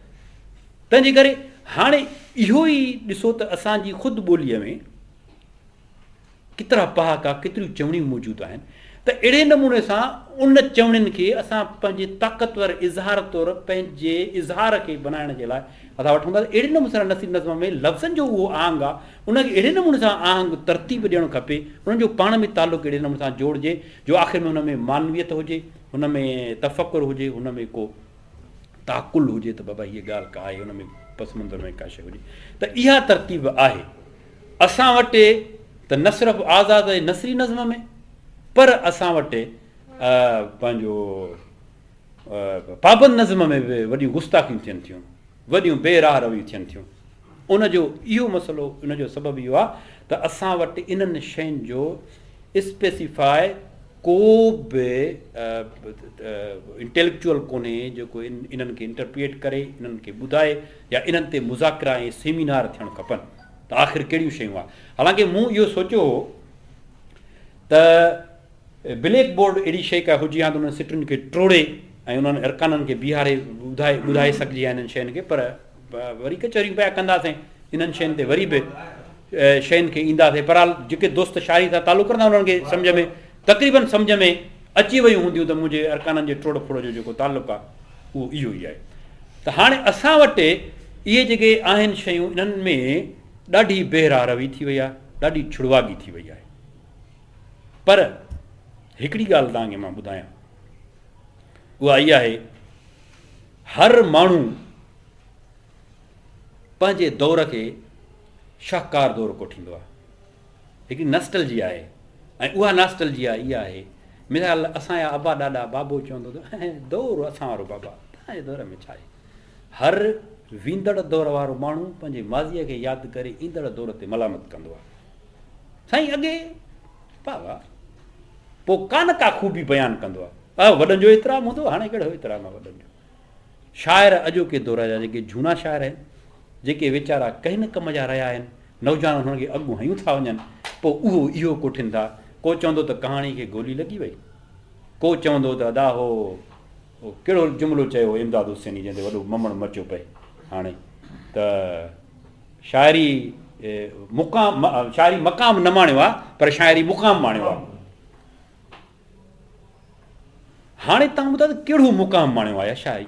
तंहिंजे करे हाणे इहो ई ॾिसो त असांजी ख़ुदि ॿोलीअ में केतिरा पहाका, केतिरियूं चवणियूं मौजूदु आहिनि, त अहिड़े नमूने सां उन चवणियुनि खे असां पंहिंजे ताक़तवर इज़हार तौरु पंहिंजे इज़हार खे बनाइण जे लाइ असां वठूं था। अहिड़े नमूने सां नसरी नज़्म में लफ़्ज़नि जो उहो आहंग आहे, उनखे अहिड़े नमूने सां आहंग तरतीब ॾियणु खपे, उन्हनि जो पाण में तालुक़ु अहिड़े नमूने सां जोड़िजे जो आख़िर में हुन में मानवियत हुजे, हुन में तफ़कुर हुजे, हुन में को ताकुल हुजे त बाबा हीअ ॻाल्हि का आहे, हुन में पस मंज़र में का शइ हुजे। त इहा तरतीब आहे असां वटि, त न सिर्फ़ु आज़ाद नसरी नज़्म में, पर असां वटि पंहिंजो पाबंद नज़्म में बि वॾियूं गुस्ताखियूं थियनि थियूं, वॾियूं बेराह रवियूं थियनि थियूं। उनजो इहो मसइलो, उनजो सबबु इहो आहे त असां वटि इन्हनि शयुनि जो स्पेसिफाए को बि इंटेलेक्चुअल कोन्हे जेको इन्हनि खे इंटरप्रिएट करे, इन्हनि खे ॿुधाए, या इन्हनि ते मुज़ाकिरा ऐं सेमिनार थियणु खपनि त आख़िर कहिड़ियूं शयूं आहे। हालांकि मूं इहो सोचियो हो त ब्लैक बोर्ड अहिड़ी शइ का हुजे हा त उन्हनि सिटुनि खे टोड़े ऐं उन्हनि अरकाननि खे बीहारे ॿुधाए सघिजे हा इन्हनि शयुनि खे, पर वरी कचहरियूं पिया कंदासीं इन्हनि शयुनि ते, वरी बि शयुनि खे ईंदासीं। बहरहाल जेके दोस्त शाइरी सां तालुक़ रखंदा उन्हनि खे सम्झ में तक़रीबन सम्झ में अची वियूं हूंदियूं त मुंहिंजे अरकाननि जे टोड़ फोड़ जो जेको तालुक़ु आहे उहो इहो ई आहे। त हाणे असां वटि इहे जेके आहिनि शयूं, इन्हनि में ॾाढी बेराह रवी थी वई आहे, ॾाढी छुड़वागी थी वई आहे। पर हिकिड़ी ॻाल्हि तव्हांखे मां ॿुधायां, उहा इहा आहे, हर माण्हू पंहिंजे दौर खे शाहकार दौर कोठींदो आहे, हिकिड़ी नस्टलजी आहे। ऐं उहा नस्टलजी आहे इहा आहे, मिसाल असांजा अबा ॾाॾा बाबो चवंदो त दौरु असां वारो बाबा, तव्हांजे दौर में छा आहे? हर वेंदड़ दौर वारो माण्हू पंहिंजे माज़ीअ खे यादि करे ईंदड़ दौर ते मलामत कंदो आहे। साईं अॻे बाबा पोइ कान का ख़ूबी बयानु कंदो आहे, वॾनि जो एतिराम हूंदो, हाणे कहिड़ो एतिराम आहे वॾनि जो। शाइर अॼोके दौर जा जेके झूना शाइर आहिनि, जेके वीचारा कंहिं न कम जा रहिया आहिनि, नौजवान हुननि खे अॻु हयूं था वञनि, पोइ उहो इहो कोठिनि था। को चवंदो त कहाणी खे गोली लॻी वई, को चवंदो त अदा हो कहिड़ो जुमिलो चयो इमदाद हुसैनी जंहिंते वॾो ममण मचियो पए। हाणे त शाइरी मक़ाम न माणियो आहे, पर शाइरी मुक़ाम माणियो आहे। हाणे तव्हां ॿुधायो त कहिड़ो मुक़ाम माणियो आहे शाइरी?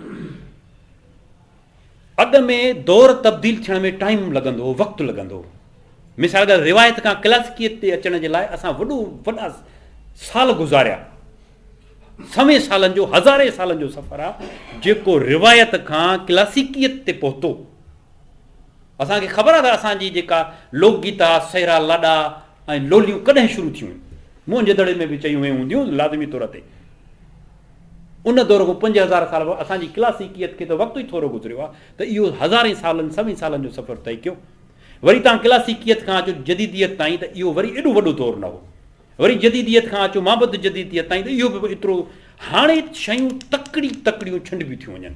अॻ में दौर तब्दील थियण में टाइम लॻंदो हो, वक़्तु लॻंदो हो। मिसाल अगरि रिवायत खां क्लासिकियत ते अचण जे लाइ असां वॾा साल गुज़ारिया, सवें सालनि जो, हज़ारे सालनि जो सफ़र आहे जेको रिवायत खां क्लासिकियत ते पहुतो। असांखे ख़बर आहे त असांजी जेका लोकगीत आहे, सहरा लाॾा ऐं लोलियूं कॾहिं शुरू थियूं, मुंहिंजे दड़े में बि चयूं वयूं हूंदियूं लाज़मी तौर ते। उन दौर खां 5000 साल असांजी क्लासिकियत खे त वक़्तु ई थोरो गुज़रियो आहे, त इहो हज़ारे सालनि सवें सालनि जो सफ़र तइ कयो। वरी तव्हां क्लासिकियत खां अचो जदीदियत ताईं, त इहो वरी एॾो वॾो दौरु न हो। वरी जदीदियत खां अचो माबद जदीदियत ताईं, त इहो बि एतिरो। हाणे शयूं तकड़ियूं छंडबियूं थियूं वञनि,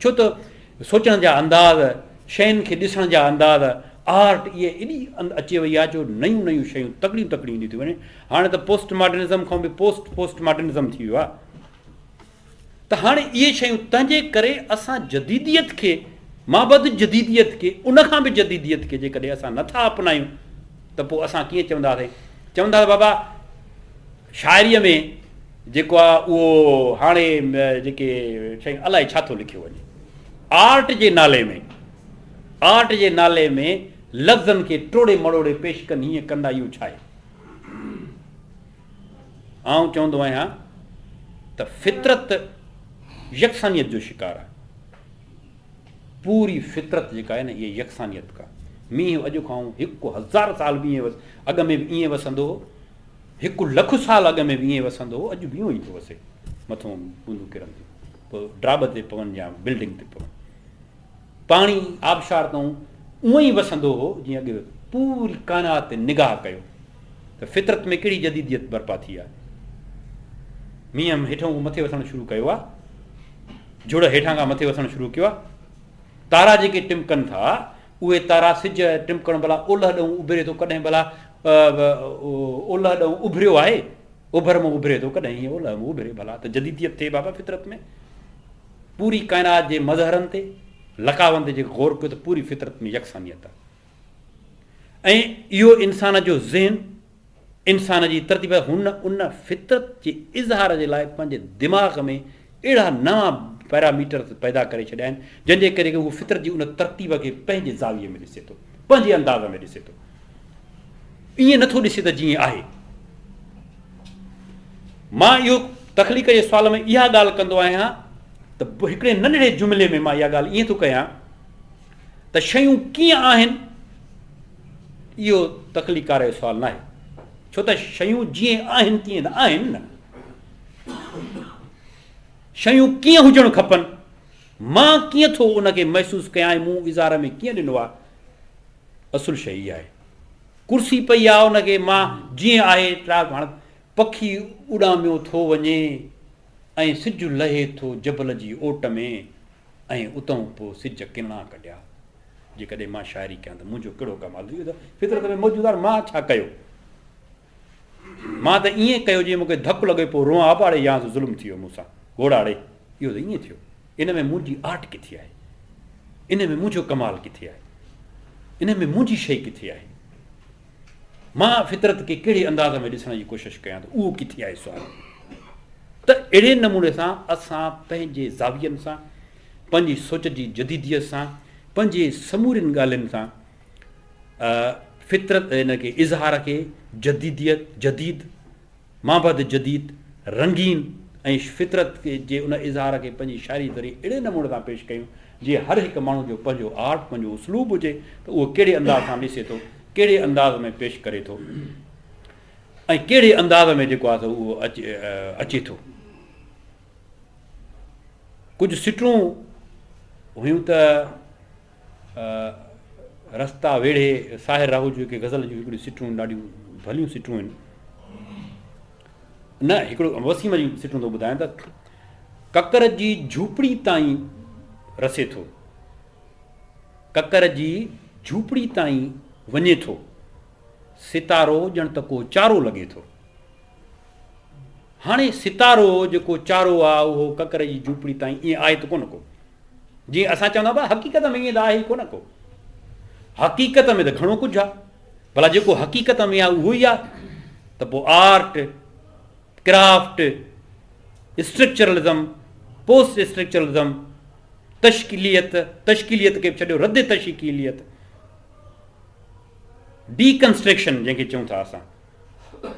छो त सोचण जा अंदाज़, शयुनि खे ॾिसण जा अंदाज़, आर्ट इहे एॾी अची वई आहे जो नयूं शयूं तकड़ियूं ईंदियूं थियूं वञनि। हाणे त पोस्ट मॉडर्निज़म खां बि पोस्ट मॉडर्निज़म थी वियो आहे। त हाणे इहे शयूं तंहिंजे करे असां जदीदियत खे, माबद जदीदियत खे, उन खां बि जदीदियत खे जेकॾहिं असां नथा अपनायूं त पोइ असां कीअं चवंदासीं बाबा शाइरीअ में जेको आहे उहो हाणे जेके शयूं अलाए छा थो लिखियो वञे। आर्ट जे नाले में लफ़्ज़नि खे टोड़े मड़ोड़े पेश कनि, हीअं कंदा, इहो छा आहे? आउं चवंदो आहियां त फितरत यकसानियत जो शिकार आहे। पूरी फितरत जेका आहे न, इहा यकसानियत का। मींहुं अॼु खां 1000 साल बि ईअं अॻ में बि ईअं वसंदो हो, 1 लख साल अॻ में बि ईअं वसंदो हो, अॼु बि ईअं ई थो वसे। मथां बूंदूं किरंदियूं, पोइ ड्राब ते पवनि या बिल्डिंग ते पवनि, पाणी आबशार तां उअं ई वसंदो हो जीअं अॻु। पूरी काइनात ते निगाह कयो त फितरत में कहिड़ी जदीदियत बर्पा थी आहे। मींहं हेठां मथे वसणु शुरू कयो आहे, जुड़ हेठां खां मथे वसणु शुरू कयो आहे। तारा जेके टिमकनि था, उहे तारा सिज टिमकण भला ओलह ॾऊं उभिरे थो, कॾहिं भला ओलह ॾऊं उभिरियो आहे, उभर में उभिरे थो, कॾहिं हीअं ओलह में उभिरे। भला त जदीदियत थिए बाबा फितरत में। पूरी काइनात जे मज़हरनि ते, लकावनि ते जेको गौर कयो त पूरी फितरत में यकसानियत आहे। ऐं इहो इंसान जो ज़हन, इंसान जी तरतीब, उन फितरत जे इज़हार जे लाइ पंहिंजे दिमाग़ में अहिड़ा नवां पैरामीटर पैदा करे छॾिया आहिनि, जंहिंजे करे उहो फितरत जी उन तरतीब खे पंहिंजे ज़ाविये में ॾिसे थो, पंहिंजे अंदाज़ में ॾिसे थो। ईअं नथो ॾिसे त जीअं आहे। मां इहो तख़लीक़ जे सुवाल में इहा ॻाल्हि कंदो आहियां त हिकिड़े नंढड़े जुमिले में मां इहा ॻाल्हि ईअं थो कयां त शयूं कीअं आहिनि, इहो तख़लीक़ार जो सुवालु न आहे। छो त शयूं जीअं आहिनि तीअं न आहिनि न। शयूं कीअं हुजणु खपनि, मां कीअं थो उनखे महसूसु कयां, मूं इज़ार में कीअं ॾिनो आहे, असुलु शइ इहा आहे। कुर्सी पई आहे, उनखे मां जीअं आहे, हाणे पखी उॾामियो थो वञे ऐं सिज लहे थो जबल जी ओट में, ऐं उतां पोइ सिज किना कढिया। जेकॾहिं मां शाइरी कयां त मुंहिंजो कहिड़ो कमाल थी वियो। त फितरत में मौजूदु आहे, मां छा कयो? मां त ईअं कयो जीअं मूंखे धकु लॻे पोइ रोआ आपाड़े या ज़ुल्म थी वियो मूंसां, घोड़ाड़े। इहो त ईअं थियो। इन में मुंहिंजी आर्ट किथे आहे? इन में मुंहिंजो कमाल किथे आहे? इन में मुंहिंजी शइ किथे आहे? मां फितरत खे कहिड़े अंदाज़ में ॾिसण जी कोशिशि कयां त उहो किथे आहे सुवाल। त अहिड़े नमूने सां असां पंहिंजे ज़ावियनि सां, पंहिंजी सोच जी जदीदियत सां, पंहिंजे समूरियुनि ॻाल्हियुनि सां फितरत हिनखे इज़हार खे जदीदियत, जदीद, माबद जदीद, रंगीन ऐं फितरत जे उन इज़हार खे पंहिंजी शाइरी ज़रिए अहिड़े नमूने सां पेश कयूं जीअं हर हिकु माण्हू जो पंहिंजो आर्ट पंहिंजो उसलूब हुजे त उहो कहिड़े अंदाज़ सां ॾिसे थो, कहिड़े अंदाज़ में पेश करे थो ऐं कहिड़े अंदाज़ में जेको आहे उहो अचे थो। कुझु सिटरूं हुयूं त रस्ता वेड़े साहिर राहू जूं जेके गज़ल जूं हिकिड़ियूं सिटरूं ॾाढियूं भलियूं सिटरूं आहिनि। न हिकिड़ो वसीम जी सिटरूं थो ॿुधायां त ककर जी झूपड़ी ताईं रसे थो, ककर जी झूपड़ी ताईं वञे थो, सितारो ॼण त को चारो लॻे थो। हाणे सितारो जेको चारो आहे उहो ककर जी झूपड़ी ताईं ईअं आहे त कोन को, जीअं असां चवंदा भई हक़ीक़त में ईअं त आहे ई कोन को। हक़ीक़त में त घणो कुझु आहे, भला जेको हक़ीक़त में आहे उहो ई आहे त पोइ आर्ट क्राफ्ट स्ट्रक्चरलिज़म पोस्ट स्ट्रक्चरलिज़म तश्कीलियत खे छॾियो रद्द तश्कीलियत डीकंस्ट्रक्शन जंहिंखे चऊं था असां,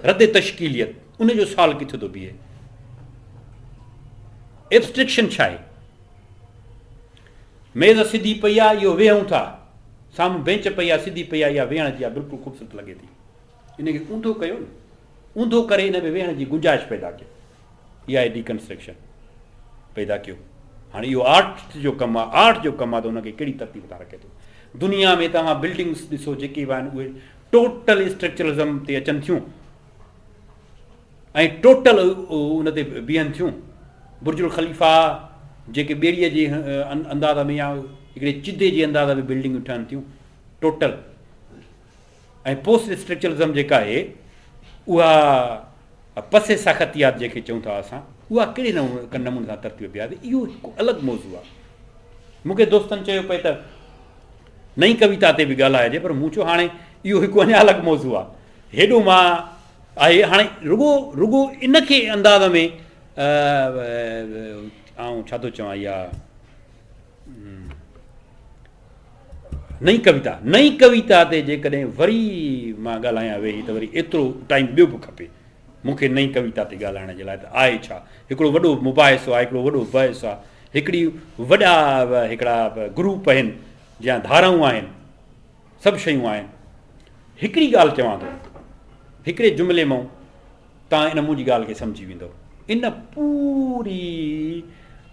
रद्द तश्कीलियत उन जो साल किथे थो बीहे। एब्स्ट्रक्शन छा आहे? मेज़ सिधी पई आहे, इहो वेहूं था, साम्हूं बेंच पई आहे सिधी पई आहे, इहा वेहण जी आहे, बिल्कुलु ख़ूबसूरत लॻे थी। इनखे ऊंधो कयो न, ऊंधो करे हिन में वेहण जी गुंजाइश पैदा कयो, इहा आहे डीकंस्ट्रक्शन पैदा कयो। हाणे इहो आर्ट जो कमु आहे, आर्ट जो कमु आहे त हुनखे कहिड़ी तरतीब सां रखे थो। दुनिया में तव्हां बिल्डिंग्स ॾिसो जेके बि आहिनि उहे टोटल स्ट्रक्चरलिज़म ते अचनि थियूं ऐं टोटल उन ते बीहनि थियूं। बुर्जुल ख़लीफ़ा जेके ॿेड़ीअ जे अंदाज़ में या हिकिड़े चिदे जे अंदाज़ में बिल्डिंगूं ठहनि थियूं टोटल। ऐं पोस्ट स्ट्रक्चरलिज़म जेका आहे उहा पसे साख़तियात जेके चऊं था असां, उहा कहिड़े नमूने सां तरतीब बि आहे। इहो हिकु अलॻि मौज़ू आहे। मूंखे दोस्तनि चयो पए त नई कविता ते बि ॻाल्हाइजे, पर मूं चयो हाणे इहो हिकु अञा अलॻि मौज़ू आहे, हेॾो मां आहे हाणे रुगो इनखे अंदाज़ में ऐं छा थो चवां, इहा नई कविता ते जेकॾहिं वरी मां ॻाल्हायां वेही त वरी एतिरो टाइम ॿियो बि खपे मूंखे नई कविता ते ॻाल्हाइण जे लाइ। त आहे छा, हिकिड़ो वॾो मुबाहिसो आहे, हिकिड़ो वॾो बहस आहे, हिकिड़ी वॾा हिकिड़ा ग्रुप आहिनि जंहिं धाराऊं आहिनि, सभु शयूं आहिनि। हिकिड़ी ॻाल्हि चवां थो, हिकिड़े जुमिले मां तव्हां इन मुंहिंजी ॻाल्हि खे सम्झी वेंदव। इन पूरी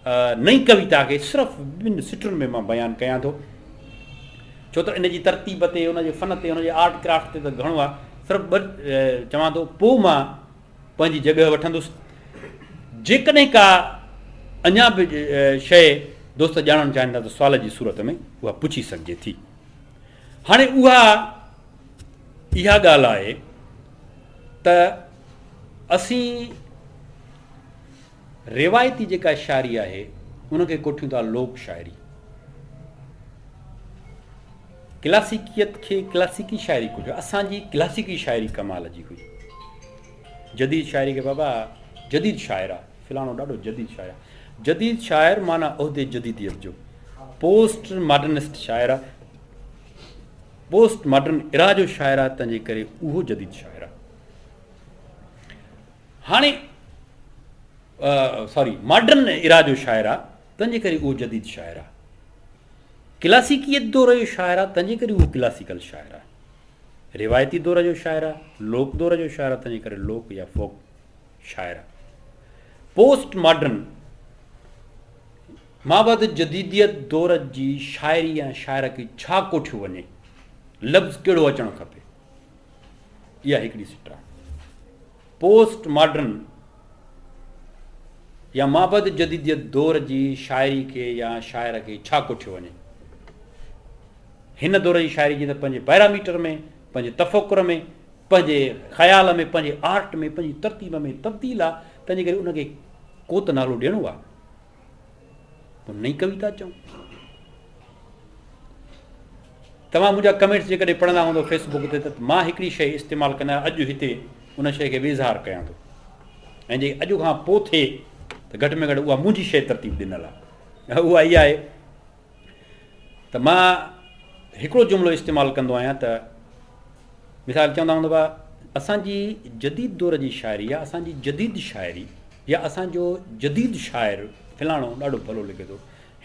नई कविता खे सिर्फ़ु ॿिनि सिटुनि में मां बयानु कयां थो, छो त इन जी तरतीब ते, उनजे फ़न ते, उनजे आर्ट क्राफ्ट ते त घणो आहे। सिर्फ़ु चवां थो, पोइ मां पंहिंजी जॻह वठंदुसि। जेकॾहिं का अञा बि शइ दोस्त ॼाणणु चाहींदा त सुवाल जी सूरत में उहा पुछी सघिजे थी। हाणे इहा ॻाल्हि आहे त असीं रिवायती जेका शाइरी आहे उनखे कोठियूं था लोक शाइरी। क्लासिकियत खे क्लासिकी शाइरी कुझु, असांजी क्लासिकी शाइरी कमाल जी हुई। जदीद शाइरी खे बाबा जदीद शाइर आहे, फ़िलाणो ॾाढो जदीद शाइर आहे। जदीद शाइर माना उहिदे जदीदियत जो, पोस्ट मॉडर्निस्ट शाइर आहे, पोस्ट मॉडर्न इरा जो शाइर आहे, तंहिंजे करे उहो जदीद शाइर आहे। हाणे मॉडर्न इरा जो शाइर आहे, तंहिंजे करे उहो जदीद शाइर आहे। क्लासिकियत दौर जो शाइर आहे, तंहिंजे करे उहो क्लासिकल शाइर आहे। रिवायती दौर जो शाइर आहे, लोक दौर जो शाइर आहे, तंहिंजे करे लोक या फोक शाइर आहे। पोस्ट मॉडर्न माबद जदीदियत दौर जी शाइरी ऐं शाइर खे छा कोठियो वञे, लफ़्ज़ कहिड़ो अचणु खपे, इहा हिकिड़ी सिट आहे। पोस्ट मॉडर्न या माबद जदीदियत दौर जी शाइरी खे या शाइर खे छा कोठियो वञे। हिन दौर जी शाइरी जी त पंहिंजे पैरामीटर में, पंहिंजे तफ़कुर में, पंहिंजे ख़्याल में, पंहिंजे आर्ट में, पंहिंजी तरतीब में तब्दील आहे, तंहिंजे करे उनखे को त नालो ॾियणो आहे। पोइ नई कविता चऊं। तव्हां मुंहिंजा कमेंट्स जेकॾहिं पढ़ंदा हूंदो फेसबुक ते, त मां हिकिड़ी शइ इस्तेमालु कंदा अॼु हिते उन शइ खे वेज़ार कयां थो, ऐं जे अॼु खां पोइ थिए त घटि में घटि उहा मुंहिंजी शइ तरतीब ॾिनल आहे। उहा इहा आहे त मां हिकिड़ो जुमिलो इस्तेमालु कंदो आहियां त मिसाल चवंदा हूंदव असांजी जदीद दौर जी शाइरी या असांजी जदीद शाइरी या असांजो जदीद शाइर फ़िलाणो ॾाढो भलो लॻे थो,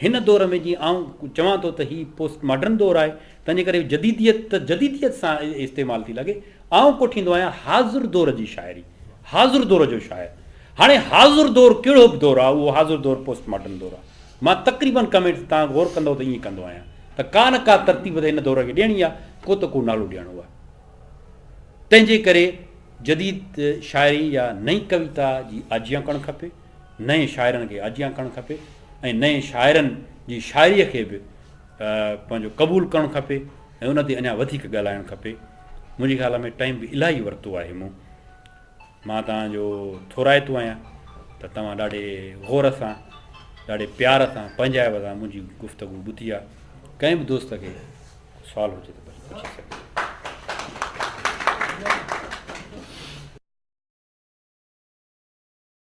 हिन दौर में जीअं आउं चवां थो त हीउ पोस्ट मॉडर्न दौर आहे, तंहिंजे करे जदीदियत सां इस्तेमालु थी लॻे। आउं कोठींदो आहियां हाज़ुर दौर जी शाइरी, हाज़ुर दौर जो शाइर। हाणे हाज़ुर दौर कहिड़ो बि दौरु आहे, उहो हाज़ुर दौर पोस्ट मॉडर्न दौरु आहे। मां तक़रीबन कमेंट्स तव्हां गौर कंदव त ईअं कंदो आहियां त का न का तरतीब ते हिन दौर खे ॾियणी आहे, को त को नालो ॾियणो आहे। तंहिंजे करे जदीद शाइरी या नई कविता जी आजियां करणु खपे, नए शाइरनि खे आजियां करणु खपे, ऐं नए शाइरनि जी शाइरीअ खे बि पंहिंजो क़बूलु करणु खपे ऐं उन ते अञा वधीक ॻाल्हाइणु खपे। मुंहिंजे ख़्याल में टाइम बि इलाही वरितो आहे मां तव्हांजो थोराइतो आहियां त तव्हां ॾाढे गौर सां, ॾाढे प्यार सां, पंहिंजाइब सां मुंहिंजी गुफ़्तगू ॿुधी आहे। कंहिं बि दोस्त खे सुवालु हुजे त पुछी सघे।